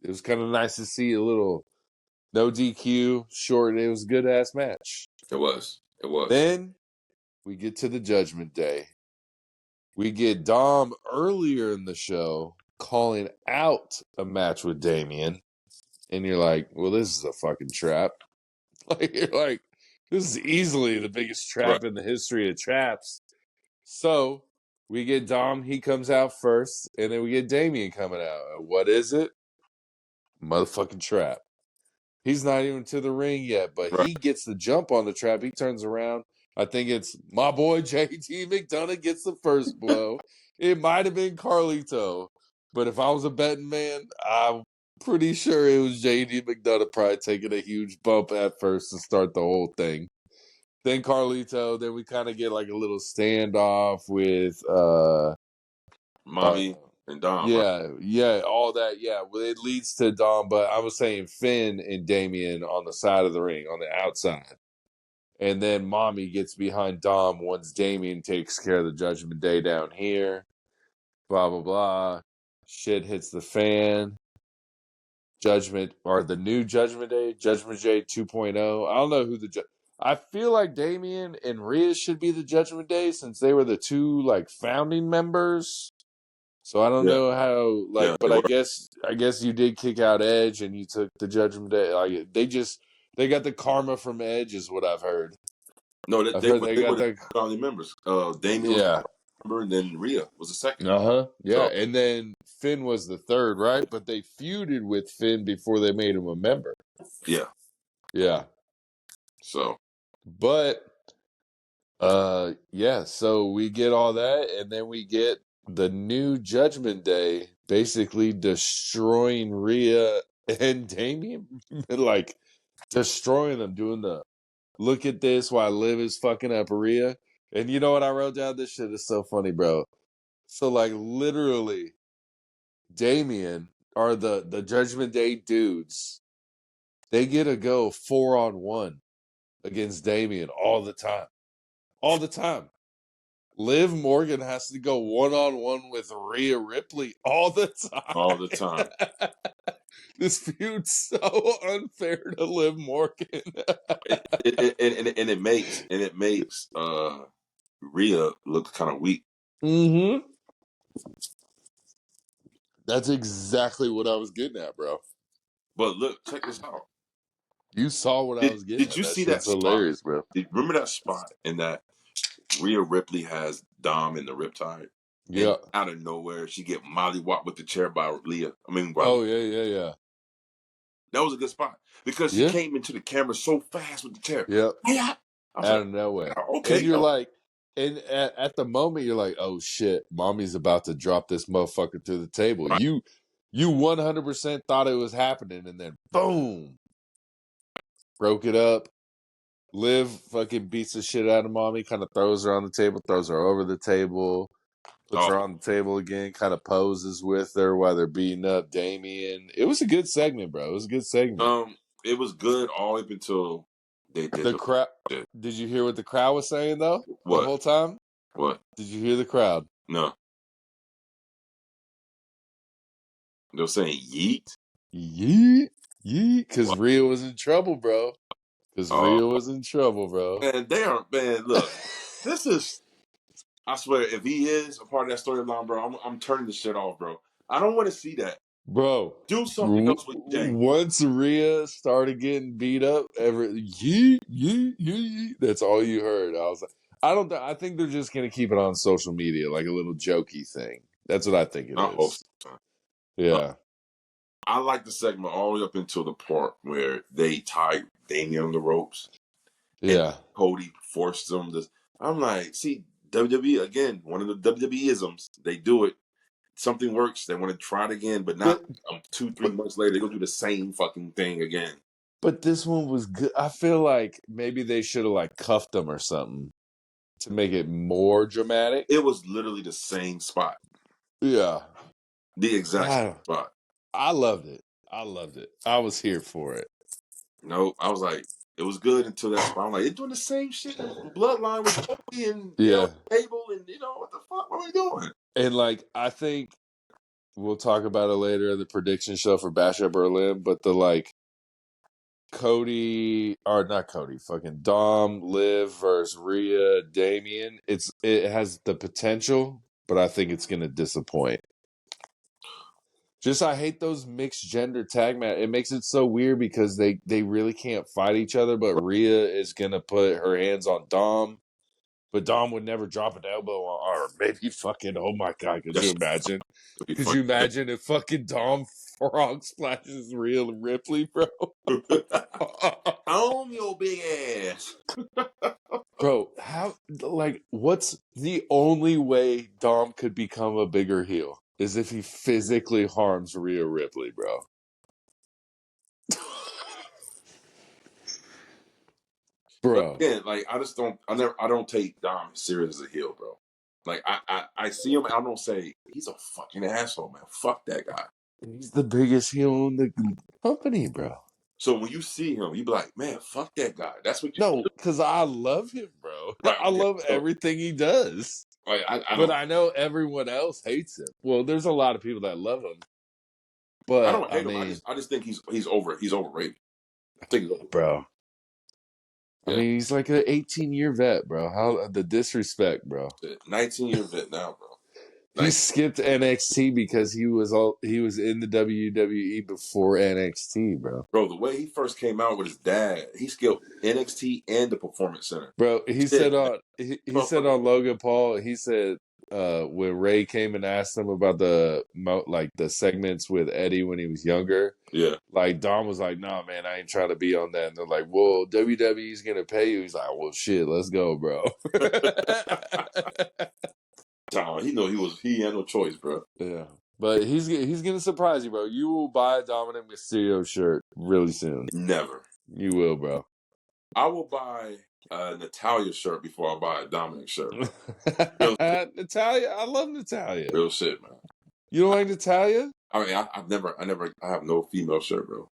it was kind of nice to see a little no DQ, short. It was a good ass match. It was. It was. Then we get to the Judgment Day. We get Dom earlier in the show calling out a match with Damian. And you're like, well, this is a fucking trap. Like, you're like, this is easily the biggest Right, trap in the history of traps. So we get Dom, he comes out first, and then we get Damian coming out. What is it? Motherfucking trap. He's not even to the ring yet, but right. he gets the jump on the trap. He turns around. I think it's my boy JT McDonough gets the first blow. It might have been Carlito, but if I was a betting man, I'm pretty sure it was JT McDonough probably taking a huge bump at first to start the whole thing. Then Carlito, then we kind of get like a little standoff with Mommy and Dom, right? yeah, all that. Yeah, well, it leads to Dom, but I was saying Finn and Damian on the side of the ring, on the outside. And then Mommy gets behind Dom once Damian takes care of the Judgment Day down here. Blah, blah, blah. Shit hits the fan. The new Judgment Day, Judgment Day 2.0. I don't know who I feel like Damian and Rhea should be the Judgment Day since they were the two, like, founding members. So I don't Yeah, know how, like, yeah. but I guess you did kick out Edge and you took the Judgment Day. Like they got the karma from Edge, is what I've heard. No, I've they heard were they they got were the the founding members. Damien was yeah, the member, and then Rhea was the second. yeah, So and then Finn was the third, right? But they feuded with Finn before they made him a member. yeah, Yeah, so but yeah. So we get all that, and then we get the new Judgment Day basically destroying Rhea and Damien, like destroying them, doing the look at this while Liv is fucking up Rhea. And you know what I wrote down? This shit is so funny, bro. So like literally, Damien or the Judgment Day dudes, they get to go 4-on-1 against Damien all the time. All the time. Liv Morgan has to go 1-on-1 with Rhea Ripley all the all the time. time. This feud's so unfair to Liv Morgan. and it makes Rhea look kind of weak. Mm-hmm. That's exactly what I was getting at, bro. But look, check this out. You saw what I was getting Did at. you That see that shit's spot? hilarious, bro. Remember that spot in that Rhea Ripley has Dom in the riptide, and Yeah. out of nowhere she get mollywopped with the chair by Leah. Oh, yeah. That was a good spot because she Yeah. came into the camera so fast with the chair. Yep. Yeah, I was Out like, of nowhere. okay, And you're like, and at the moment, you're like, oh, shit, mommy's about to drop this motherfucker to the table. right. You 100% thought it was happening, and then boom, broke it up. Liv fucking beats the shit out of mommy, kind of throws her on the table, throws her over the table, puts Oh, her on the table again, kind of poses with her while they're beating up Damien. It was a good segment, bro. It was a good segment. it was good all the way up until they did The the crowd. shit. Did you hear what the crowd was saying though? The What? whole time? What? Did you hear the crowd? No, they were saying yeet. Yeet, yeet, because What? Rhea was in trouble, bro. Because Oh Rhea was in trouble, bro. man, they are man. Look, this is. I swear, if he is a part of that storyline, bro, I'm turning the shit off, bro. I don't want to see that. Bro, Do something else with Jay. once Rhea started getting beat up, yeet, yeet, yeet, yeet, that's all you heard. I was like, I think they're just gonna keep it on social media, like a little jokey thing. That's what I think it I hope is. so. Yeah. I like the segment all the way up until the part where they tied Damien on the ropes and Yeah. Cody forced them to. I'm like, see, WWE again, one of the WWE isms. They do it. Something works. They want to try it again, but not But 2-3 but months later. They go do the same fucking thing again. but this one was good. I feel like maybe they should have like cuffed them or something to make it more dramatic. It was literally the same spot, Yeah. the exact spot. I loved it. I loved it. I was here for it. No, I was like, it was good until that spot. I'm like, they're doing the same shit in Bloodline with Cody and Yeah. Gable, and what the fuck? What are we doing? And like I think we'll talk about it later in the prediction show for Bash at Berlin, but the like Cody or not Cody, fucking Dom, Liv versus Rhea, Damien. It has the potential, but I think it's gonna disappoint. Just I hate those mixed gender tag match. It makes it so weird because they really can't fight each other, but Rhea is gonna put her hands on Dom. But Dom would never drop an elbow on, or maybe fucking, oh my God, could you imagine? Could you imagine if fucking Dom frog splashes Rhea Ripley, bro? Home your big ass. Bro, what's the only way Dom could become a bigger heel? Is if he physically harms Rhea Ripley, bro. But Bro. again, like I don't take Dom serious as a heel, bro. Like I see him and I don't say he's a fucking asshole, man. Fuck that guy. He's the biggest heel in the company, bro. So when you see him, you be like, man, fuck that guy. That's what you No, because I love him, bro. right. I Okay. love everything he does. Like I But don't I know everyone else hates him. Well, there's a lot of people that love him. I But don't I hate him. mean, I just think he's overrated. I think he's overrated. bro. I Yeah. mean, he's like an 18-year vet, bro. How the disrespect, bro. 19-year vet now, bro. He 19. skipped NXT because he was in the WWE before NXT, bro. Bro, the way he first came out with his dad, he skipped NXT and the Performance Center. Bro, he Shit, said on Logan Paul, he said when Ray came and asked him about the segments with Eddie when he was younger, yeah. like Dom was like, "Nah, man, I ain't trying to be on that." And they're like, "Well, WWE's gonna pay you." He's like, "Well, shit, let's go, bro." Dom, he had no choice, bro. Yeah, but he's gonna surprise you, bro. You will buy a Dominic Mysterio shirt really soon. Never. You will, bro. I will buy a Natalia shirt before I buy a Dominic shirt, bro. Natalia, I love Natalia. Real shit, man. You don't like Natalia? I mean, I have no female shirt, bro.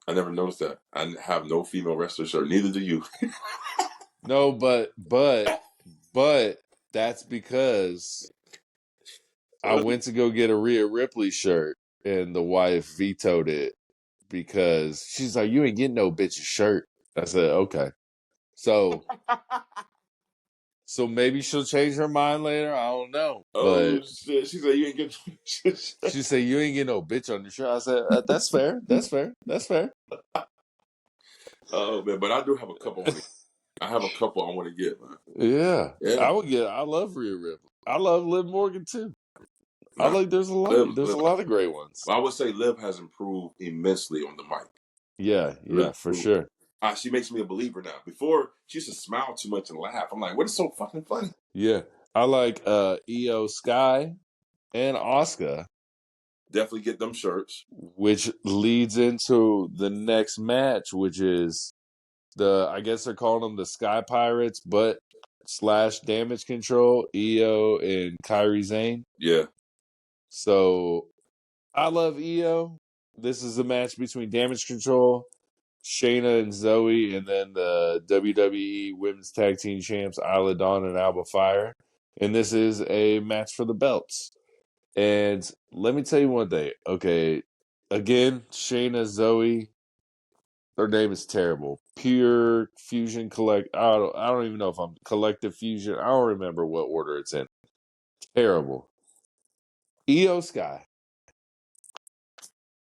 I never noticed that. I have no female wrestler shirt. Neither do you. No, but that's because I went to go get a Rhea Ripley shirt and the wife vetoed it because she's like, you ain't getting no bitch's shirt. I said, okay. So maybe she'll change her mind later. I don't know. Oh But shit! She said you ain't getting. she said, you ain't getting no bitch on your shirt. I said, that's fair. That's fair. That's fair. Oh man, but I do have a couple. I have a couple I want to get, man. Yeah. Yeah. I love Rhea Ripley. I love Liv Morgan too. I Nah, like there's a lot of great ones. I would say Liv has improved immensely on the mic. Yeah, for sure. She makes me a believer now. Before, she used to smile too much and laugh. I'm like, what is so fucking funny? Yeah. I like Io Sky and Asuka. Definitely get them shirts. Which leads into the next match, which is I guess they're calling them the Sky Pirates, but / Damage Control, Io and Kairi Sane. Yeah. So I love Io. This is a match between Damage Control, Shayna and Zoe, and then the WWE Women's Tag Team Champs, Isla Dawn and Alba Fire. And this is a match for the belts. And let me tell you one thing. Okay, again, Shayna, Zoe, their name is terrible. Pure Fusion Collect. I don't even know if I'm Collective Fusion. I don't remember what order it's in. Terrible. Io Sky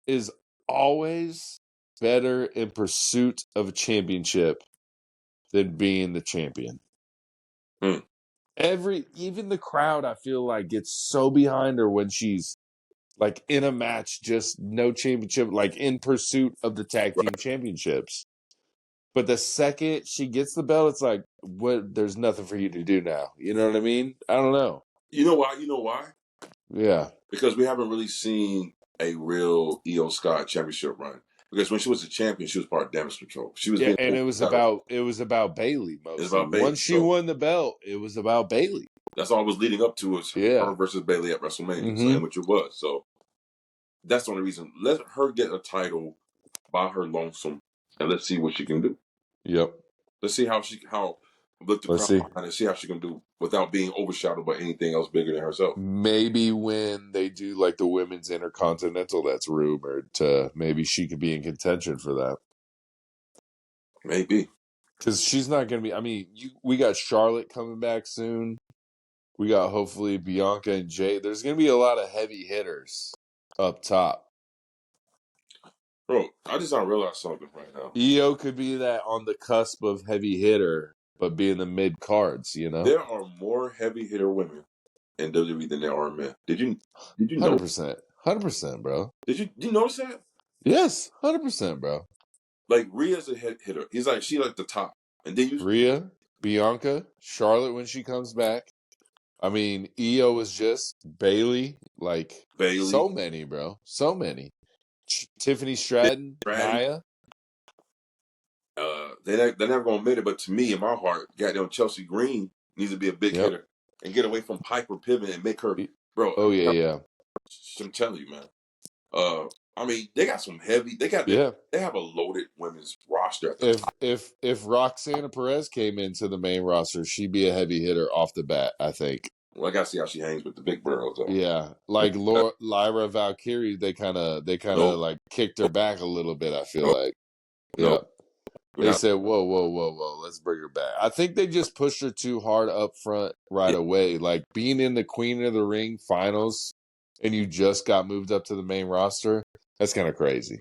is always better in pursuit of a championship than being the champion. Hmm. Even the crowd, I feel like, gets so behind her when she's like in a match, just no championship, like in pursuit of the tag team championships. But the second she gets the belt, it's like, what? There's nothing for you to do now. You know what I mean? I don't know. You know why? You know why? Yeah. Because we haven't really seen a real Io Sky championship run. Because when she was a champion, she was part of Damage Control. She was Yeah, being and it was about Bayley mostly. It's about Bayley. Once she won the belt, it was about Bayley. That's all it was leading up to was her versus Bayley at WrestleMania, so, which it was. So that's the only reason. Let her get a title by her lonesome, and let's see what she can do. Yep. Let's see how let the crowd behind and see how she can do without being overshadowed by anything else bigger than herself. Maybe when they do like the women's intercontinental, that's rumored to maybe she could be in contention for that. Maybe. Because she's not going to be. I mean, we got Charlotte coming back soon. We got hopefully Bianca and Jay. There's going to be a lot of heavy hitters up top. Bro, I just don't realize something right now. Io could be that on the cusp of heavy hitter, but be in the mid cards, you know? There are more heavy hitter women in WWE than there are men. Did you know? 100%. 100%, bro. Did you notice that? Yes, 100%, bro. Like, Rhea's a hitter. She like the top. And then Rhea, Bianca, Charlotte when she comes back. I mean, Io is just Bayley. Like, so many, bro. So many. Tiffany Stratton, Nia. They're never going to admit it, but to me, in my heart, goddamn Chelsea Green needs to be a big hitter and get away from Piper Pivot and make her, bro. Oh, yeah. I'm telling you, man. I mean, they got some heavy. They have a loaded women's roster. If Roxana Perez came into the main roster, she'd be a heavy hitter off the bat, I think. Well, I gotta see how she hangs with the big girls, though. Yeah, like Lyra Valkyrie, they kind of like kicked her back a little bit. I feel like, they said, whoa, let's bring her back. I think they just pushed her too hard up front right away. Like being in the Queen of the Ring finals, and you just got moved up to the main roster. That's kind of crazy.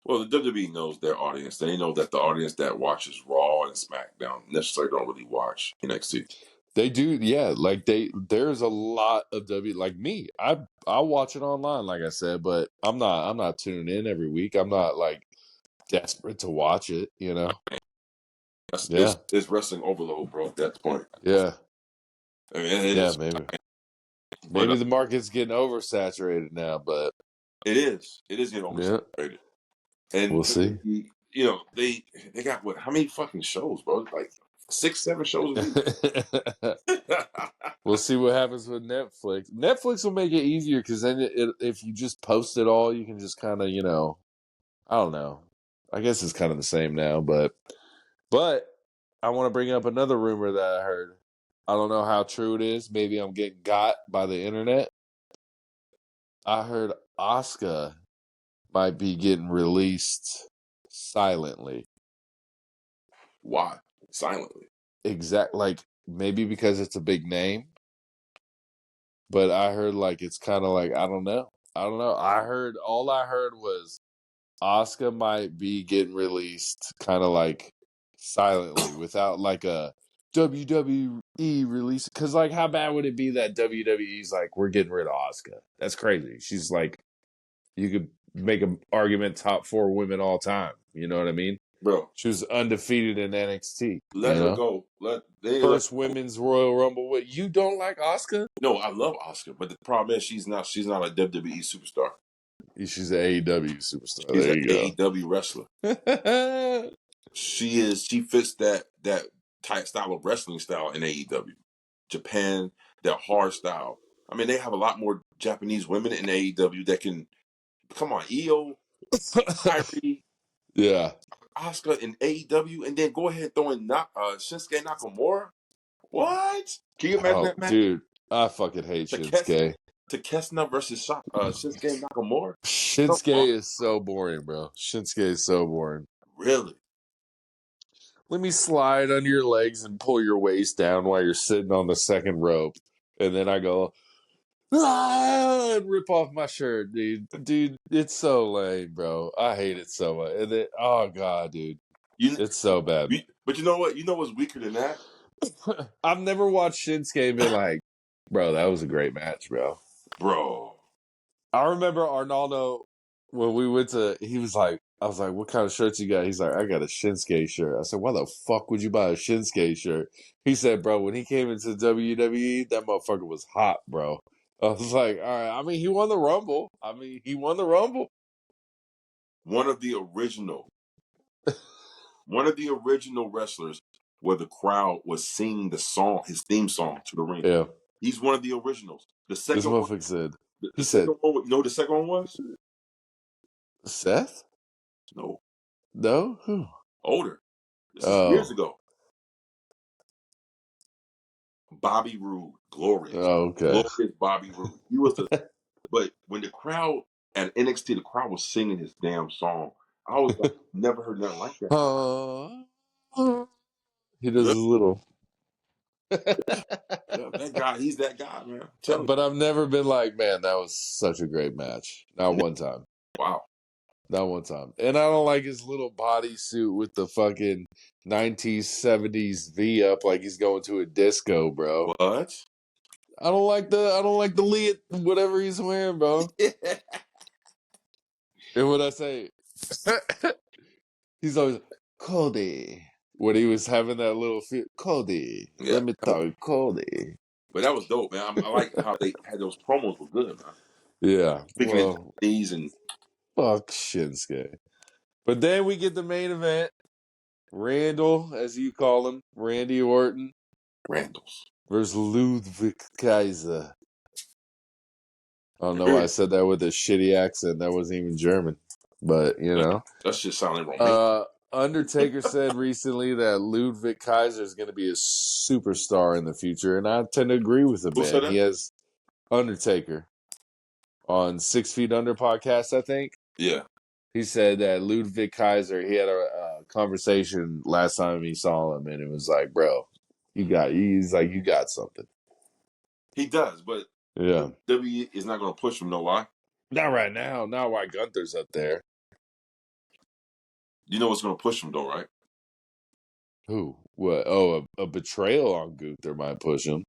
Well, the WWE knows their audience. They know that the audience that watches Raw and SmackDown necessarily don't really watch NXT. They do, yeah. Like there's a lot of like me. I watch it online, like I said, but I'm not tuning in every week. I'm not like desperate to watch it, you know. It's wrestling overload, bro. At that point. Yeah. I mean, maybe the market's getting oversaturated now, but it is. It is getting oversaturated. And we'll see. You know, they got what? How many fucking shows, bro? Like 6, 7 shows a week. We'll see what happens with Netflix. Netflix will make it easier because then if you just post it all, you can just kind of, you know, I don't know. I guess it's kind of the same now, but I want to bring up another rumor that I heard. I don't know how true it is. Maybe I'm getting got by the internet. I heard Asuka might be getting released silently. Why? Silently. Like maybe because it's a big name, but I heard like it's kind of like I don't know. All I heard was Asuka might be getting released kind of like silently without like a WWE release. Because like, how bad would it be that WWE's like, we're getting rid of Asuka? That's crazy. She's like, you could make an argument top 4 women all time. You know what I mean? Bro, she was undefeated in NXT. let You her know, go. first women's Royal Rumble. What, you don't like Asuka? No, I love Asuka, but the problem is she's not a WWE superstar. She's an AEW superstar. She's There an you AEW wrestler. go. She fits that type style of wrestling style in AEW. Japan, that hard style. I mean, they have a lot more Japanese women in AEW that can come on, Io, Kyrie, Yeah. Asuka in AEW, and then go ahead and throw in Shinsuke Nakamura. What? Can you imagine that match? Dude, I fucking hate Shinsuke. Takeshita versus Shinsuke Nakamura. Shinsuke is so boring, bro. Shinsuke is so boring. Really? Let me slide under your legs and pull your waist down while you're sitting on the second rope. And then I go, and rip off my shirt, dude. Dude, it's so lame, bro. I hate it so much. And then, oh, God, dude. It's so bad. But you know what? You know what's weaker than that? I've never watched Shinsuke and been like, bro, that was a great match, bro. Bro. I remember Arnaldo, when we went to, he was like, I was like, what kind of shirts you got? He's like, I got a Shinsuke shirt. I said, why the fuck would you buy a Shinsuke shirt? He said, bro, when he came into WWE, that motherfucker was hot, bro. I was like, all right. I mean, he won the Rumble. One of the original wrestlers where the crowd was singing the song, his theme song to the ring. Yeah. He's one of the originals. The second this motherfucker said, the second one, you know what the second one was? Seth? No. No? Who? Older. This is years ago. Bobby Roode. Glorious. Oh, okay. Glorious Bobby Roode. He was but when the crowd at NXT, the crowd was singing his damn song. I was like, never heard nothing like that. He does his little. Yeah, that guy, he's that guy, man. But I've never been like, man, that was such a great match. Not one time. Wow. Not one time. And I don't like his little bodysuit with the fucking 1970s V up like he's going to a disco, bro. What? I don't like the lead, whatever he's wearing, bro. And what I say, he's always Cody. When he was having that little fit, Cody. Yeah. Let me talk, Cody. But that was dope, man. I like how they had those promos were good, man. Yeah. Speaking of these and fuck Shinsuke. But then we get the main event. Randall, as you call him, Randy Orton. Randall's. Versus Ludwig Kaiser. I don't know why I said that with a shitty accent. That wasn't even German. But, you know. That shit sounded wrong. Undertaker said recently that Ludwig Kaiser is going to be a superstar in the future. And I tend to agree with him, man. He has Undertaker on 6 Feet Under podcast, I think. Yeah. He said that Ludwig Kaiser, he had a conversation last time he saw him, and it was like, bro, you got something. He does, but yeah, WWE is not going to push him, no lie. Not right now. Not while Gunther's up there. You know what's going to push him, though, right? Who? What? Oh, a betrayal on Gunther might push him.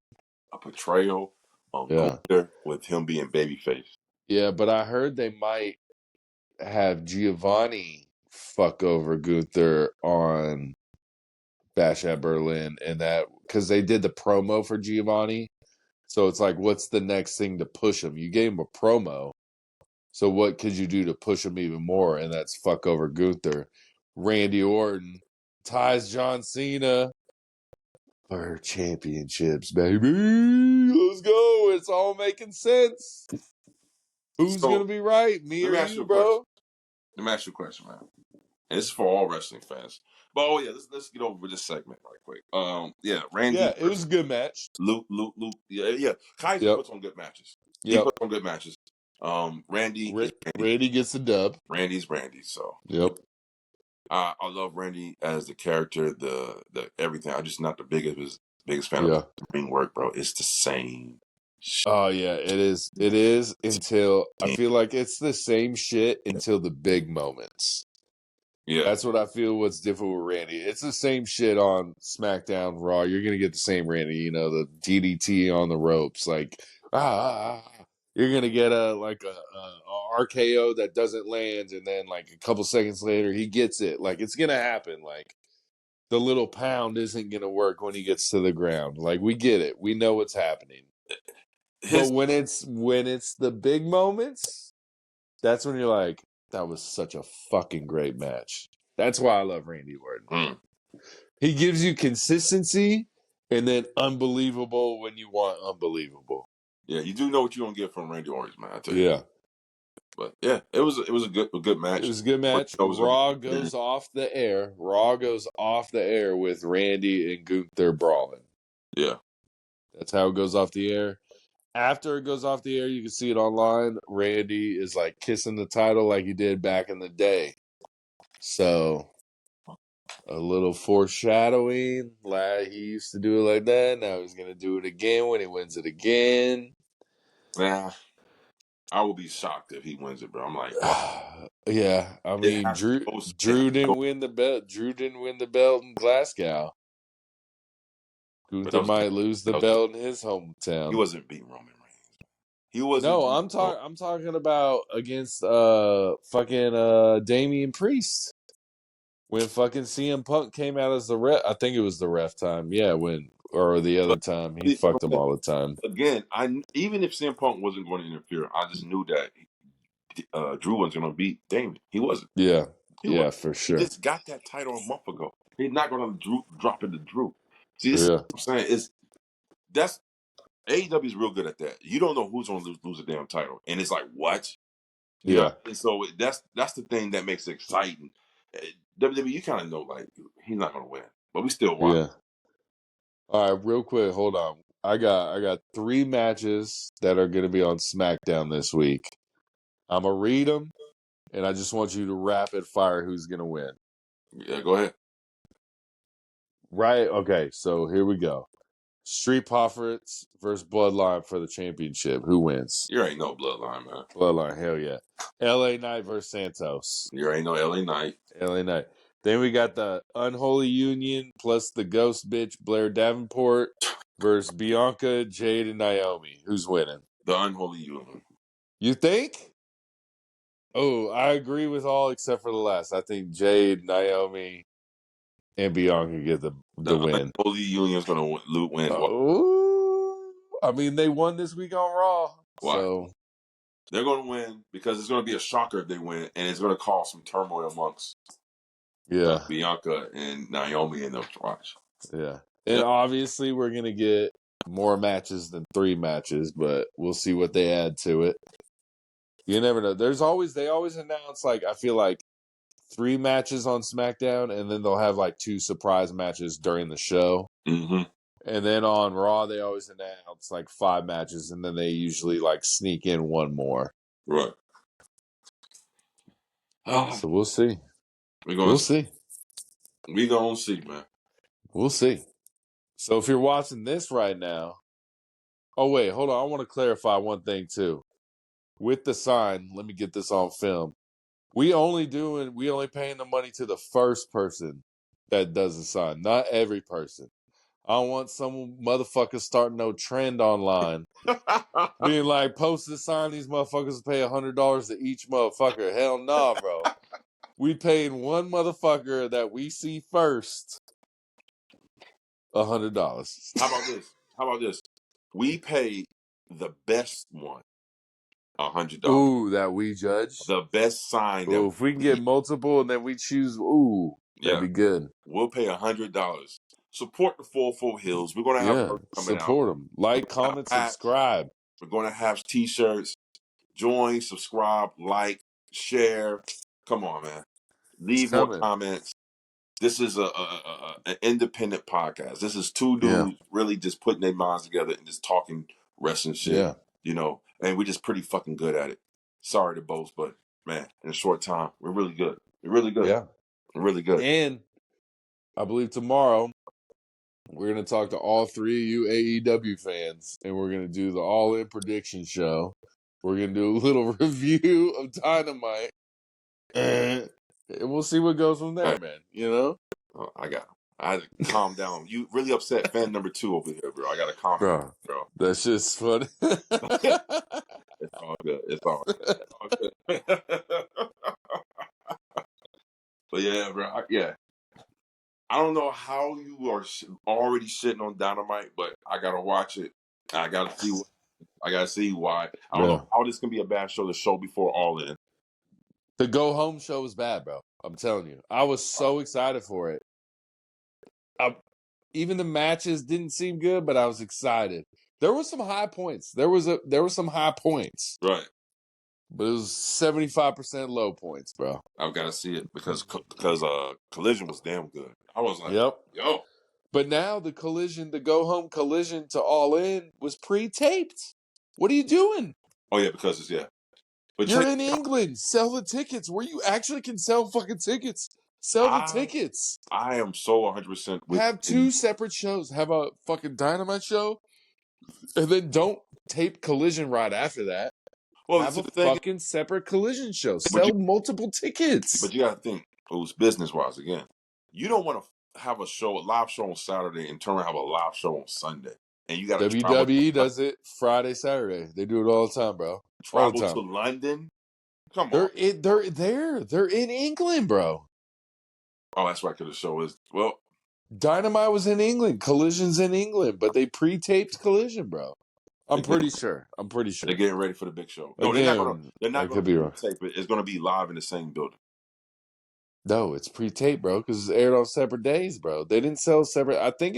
A betrayal on Gunther with him being babyface. Yeah, but I heard they might have Giovanni fuck over Gunther on Bash at Berlin, and that because they did the promo for Giovanni. So it's like, what's the next thing to push him? You gave him a promo. So what could you do to push him even more? And that's fuck over Gunther. Randy Orton ties John Cena for championships, baby. Let's go. It's all making sense. Who's going to be right? Me or you, bro? Let me ask you a question, man. And this is for all wrestling fans. But let's get over this segment right quick. Randy. Yeah, it was a good match. Luke. Yeah. Kaiser puts on good matches. He puts on good matches. Randy is Randy. Randy gets the dub. Randy's Randy. So Yep. I love Randy as the character, the everything. I'm just not the biggest fan of Yeah. ring work, bro. It's the same. Oh yeah, it is. It is until I feel like it's the same shit until the big moments. Yeah. That's what I feel what's different with Randy. It's the same shit on SmackDown, Raw. You're gonna get the same Randy, you know, the DDT on the ropes, like you're gonna get a RKO that doesn't land, and then like a couple seconds later he gets it. Like it's gonna happen. Like the little pound isn't gonna work when he gets to the ground. Like we get it. We know what's happening. But when it's the big moments, that's when you're like, that was such a fucking great match. That's why I love Randy Orton. He gives you consistency and then unbelievable when you want unbelievable. Yeah, you do know what you're gonna get from Randy Orton, man. I tell you. Yeah. But yeah, it was a good match. It was a good match. Raw goes off the air. Raw goes off the air with Randy and Gunther brawling. Yeah. That's how it goes off the air. After it goes off the air, you can see it online. Randy is like kissing the title like he did back in the day. So a little foreshadowing. Like he used to do it like that. Now he's gonna do it again when he wins it again. Yeah. I will be shocked if he wins it, bro. I'm like, wow. Yeah. I mean, Drew didn't win the belt. Drew didn't win the belt in Glasgow. Gunther might lose the belt in his hometown. He wasn't beating Roman Reigns. He wasn't. No, I'm talking about against fucking Damian Priest. When fucking CM Punk came out as the ref, I think it was the ref time. Yeah, or the other time he fucked him all the time. Again, even if CM Punk wasn't going to interfere, I just knew that Drew wasn't going to beat Damian. He wasn't. Yeah, for sure. He just got that title a month ago. He's not going to drop it to Drew. See, this is what I'm saying. That's AEW is real good at that. You don't know who's going to lose a damn title, and it's like what? You know? And so that's the thing that makes it exciting. WWE, you kind of know like he's not going to win, but we still watch. Yeah. All right, real quick, hold on. I got 3 matches that are going to be on SmackDown this week. I'm gonna read them, and I just want you to rapid fire who's going to win. Yeah, go ahead. Right. Okay. So here we go. Street Profits versus Bloodline for the championship. Who wins? You ain't no Bloodline, man. Bloodline, hell yeah. LA Knight versus Santos. You ain't no LA Knight. LA Knight. Then we got the Unholy Union plus the ghost bitch Blair Davenport versus Bianca, Jade, and Naomi. Who's winning? The Unholy Union. You think? Oh, I agree with all except for the last. I think Jade, Naomi, and Bianca get the win. The Unholy Union is going to win. I mean, they won this week on Raw. Why? So they're going to win because it's going to be a shocker if they win, and it's going to cause some turmoil amongst Bianca and Naomi in those watch. Yeah. And obviously we're going to get more matches than 3 matches, but we'll see what they add to it. You never know. They always announce, like, I feel like 3 matches on SmackDown, and then they'll have like 2 surprise matches during the show. Mm-hmm. And then on Raw, they always announce like 5 matches, and then they usually like sneak in 1 more. Right. So we'll see. We'll see. We're going to see, man. We'll see. So if you're watching this right now, oh wait, hold on. I want to clarify one thing too. With the sign, let me get this on film. We only paying the money to the first person that does the sign, not every person. I don't want some motherfucker starting no trend online being like, post this sign, these motherfuckers pay $100 to each motherfucker. Hell nah, bro. We paid one motherfucker that we see first $100. How about this? We pay the best one $100. Ooh, that we judge? The best sign. Ooh, if we can get multiple and then we choose, that'd be good. We'll pay $100. Support the 44 Heelz. We're going to have coming support them. Like, comment, subscribe. We're going to have t-shirts. Join, subscribe, like, share. Come on, man. Leave more comments. This is an independent podcast. This is 2 dudes really just putting their minds together and just talking wrestling shit. Yeah. You know, and we're just pretty fucking good at it. sorry to boast, but man, in a short time, we're really good. We're really good. Yeah. We're really good. And I believe tomorrow we're going to talk to all three of you AEW fans, and we're going to do the all-in prediction show. We're going to do a little review of Dynamite, and we'll see what goes from there, man. You know? Oh, I had to calm down. You really upset fan number 2 over here, bro. I got to calm down, bro. That's just funny. It's all good. It's all good. But yeah, bro. I don't know how you are already sitting on Dynamite, but I gotta watch it. I gotta see. I gotta see why. I don't know how this can be a bad show. The show before All In. The Go Home show was bad, bro. I'm telling you. I was so excited for it. Even the matches didn't seem good, but I was excited. There were some high points. There were some high points. Right. But it was 75% low points, bro. I've got to see it because Collision was damn good. I was like, yo. But now the Go Home Collision to All In was pre-taped. What are you doing? Oh yeah, because it's But you're in England. Sell the tickets where you actually can sell fucking tickets. Sell the tickets. I am so 100% with. Have 2 separate shows. Have a fucking Dynamite show, and then don't tape Collision right after that. Well, have a fucking separate Collision show. Sell multiple tickets. But you got to think, it was business-wise again. You don't want to have a live show on Saturday and turn around and have a live show on Sunday. And you got to WWE does it Friday, Saturday. They do it all the time, bro. Travel to London? Come on. They're there. They're in England, bro. Oh, that's right, because the show is, well. Dynamite was in England. Collision's in England, but they pre-taped Collision, bro. I'm pretty sure. They're getting ready for the big show. No, Again, they're not going to tape it. It's going to be live in the same building. No, it's pre-taped, bro, because it's aired on separate days, bro. They didn't sell separate. I think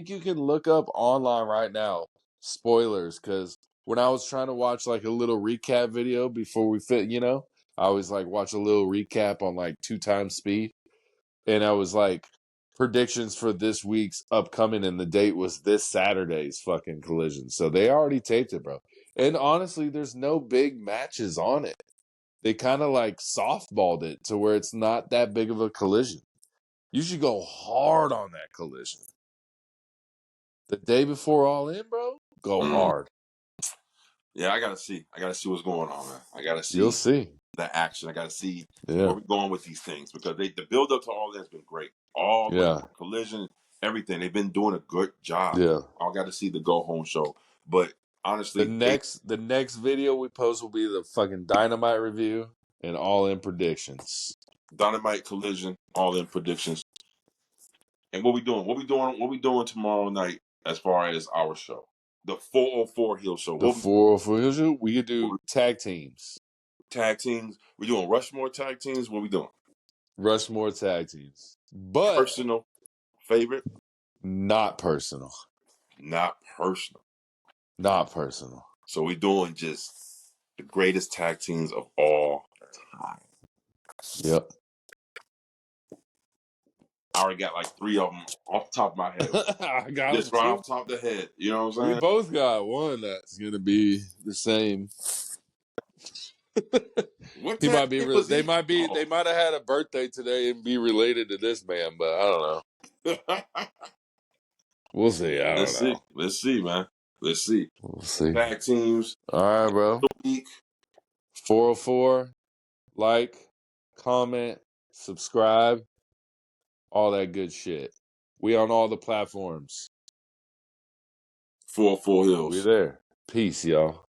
you can look up online right now spoilers, because when I was trying to watch like a little recap video before we I always like watch a little recap on like 2 times speed, and I was like predictions for this week's upcoming, and the date was this Saturday's fucking Collision. So they already taped it, bro. And honestly, there's no big matches on it. They kind of like softballed it to where it's not that big of a collision. You should go hard on that Collision. The day before All In, bro, go hard. Yeah, I gotta see. I gotta see what's going on, man. I gotta see. You'll see the action. I gotta see where we're going with these things, because the build up to All In has been great. Collision, everything. They've been doing a good job. Yeah. I got to see the Go Home show. But honestly, the next video we post will be the fucking Dynamite review and All In predictions. Dynamite, Collision, All In predictions. And what we doing? What we doing tomorrow night as far as our show? The 404 Heelz show. The 404 Heelz show? We could do tag teams. Tag teams. We're doing Rushmore tag teams. What we doing? Rushmore tag teams. But personal favorite? Not personal. Not personal. Not personal. So we're doing just the greatest tag teams of all time. Yep. I already got like 3 of them off the top of my head. I got just right off the top of the head. You know what I'm saying? We both got one that's going to be the same. He might be. They might be. They might have had a birthday today and be related to this man, but I don't know. We'll see. I don't know. Let's see, man. Let's see. We'll see. Tag teams. All right, bro. 404. Like, comment, subscribe, all that good shit. We on all the platforms. 404 Heelz. We there. Peace, y'all.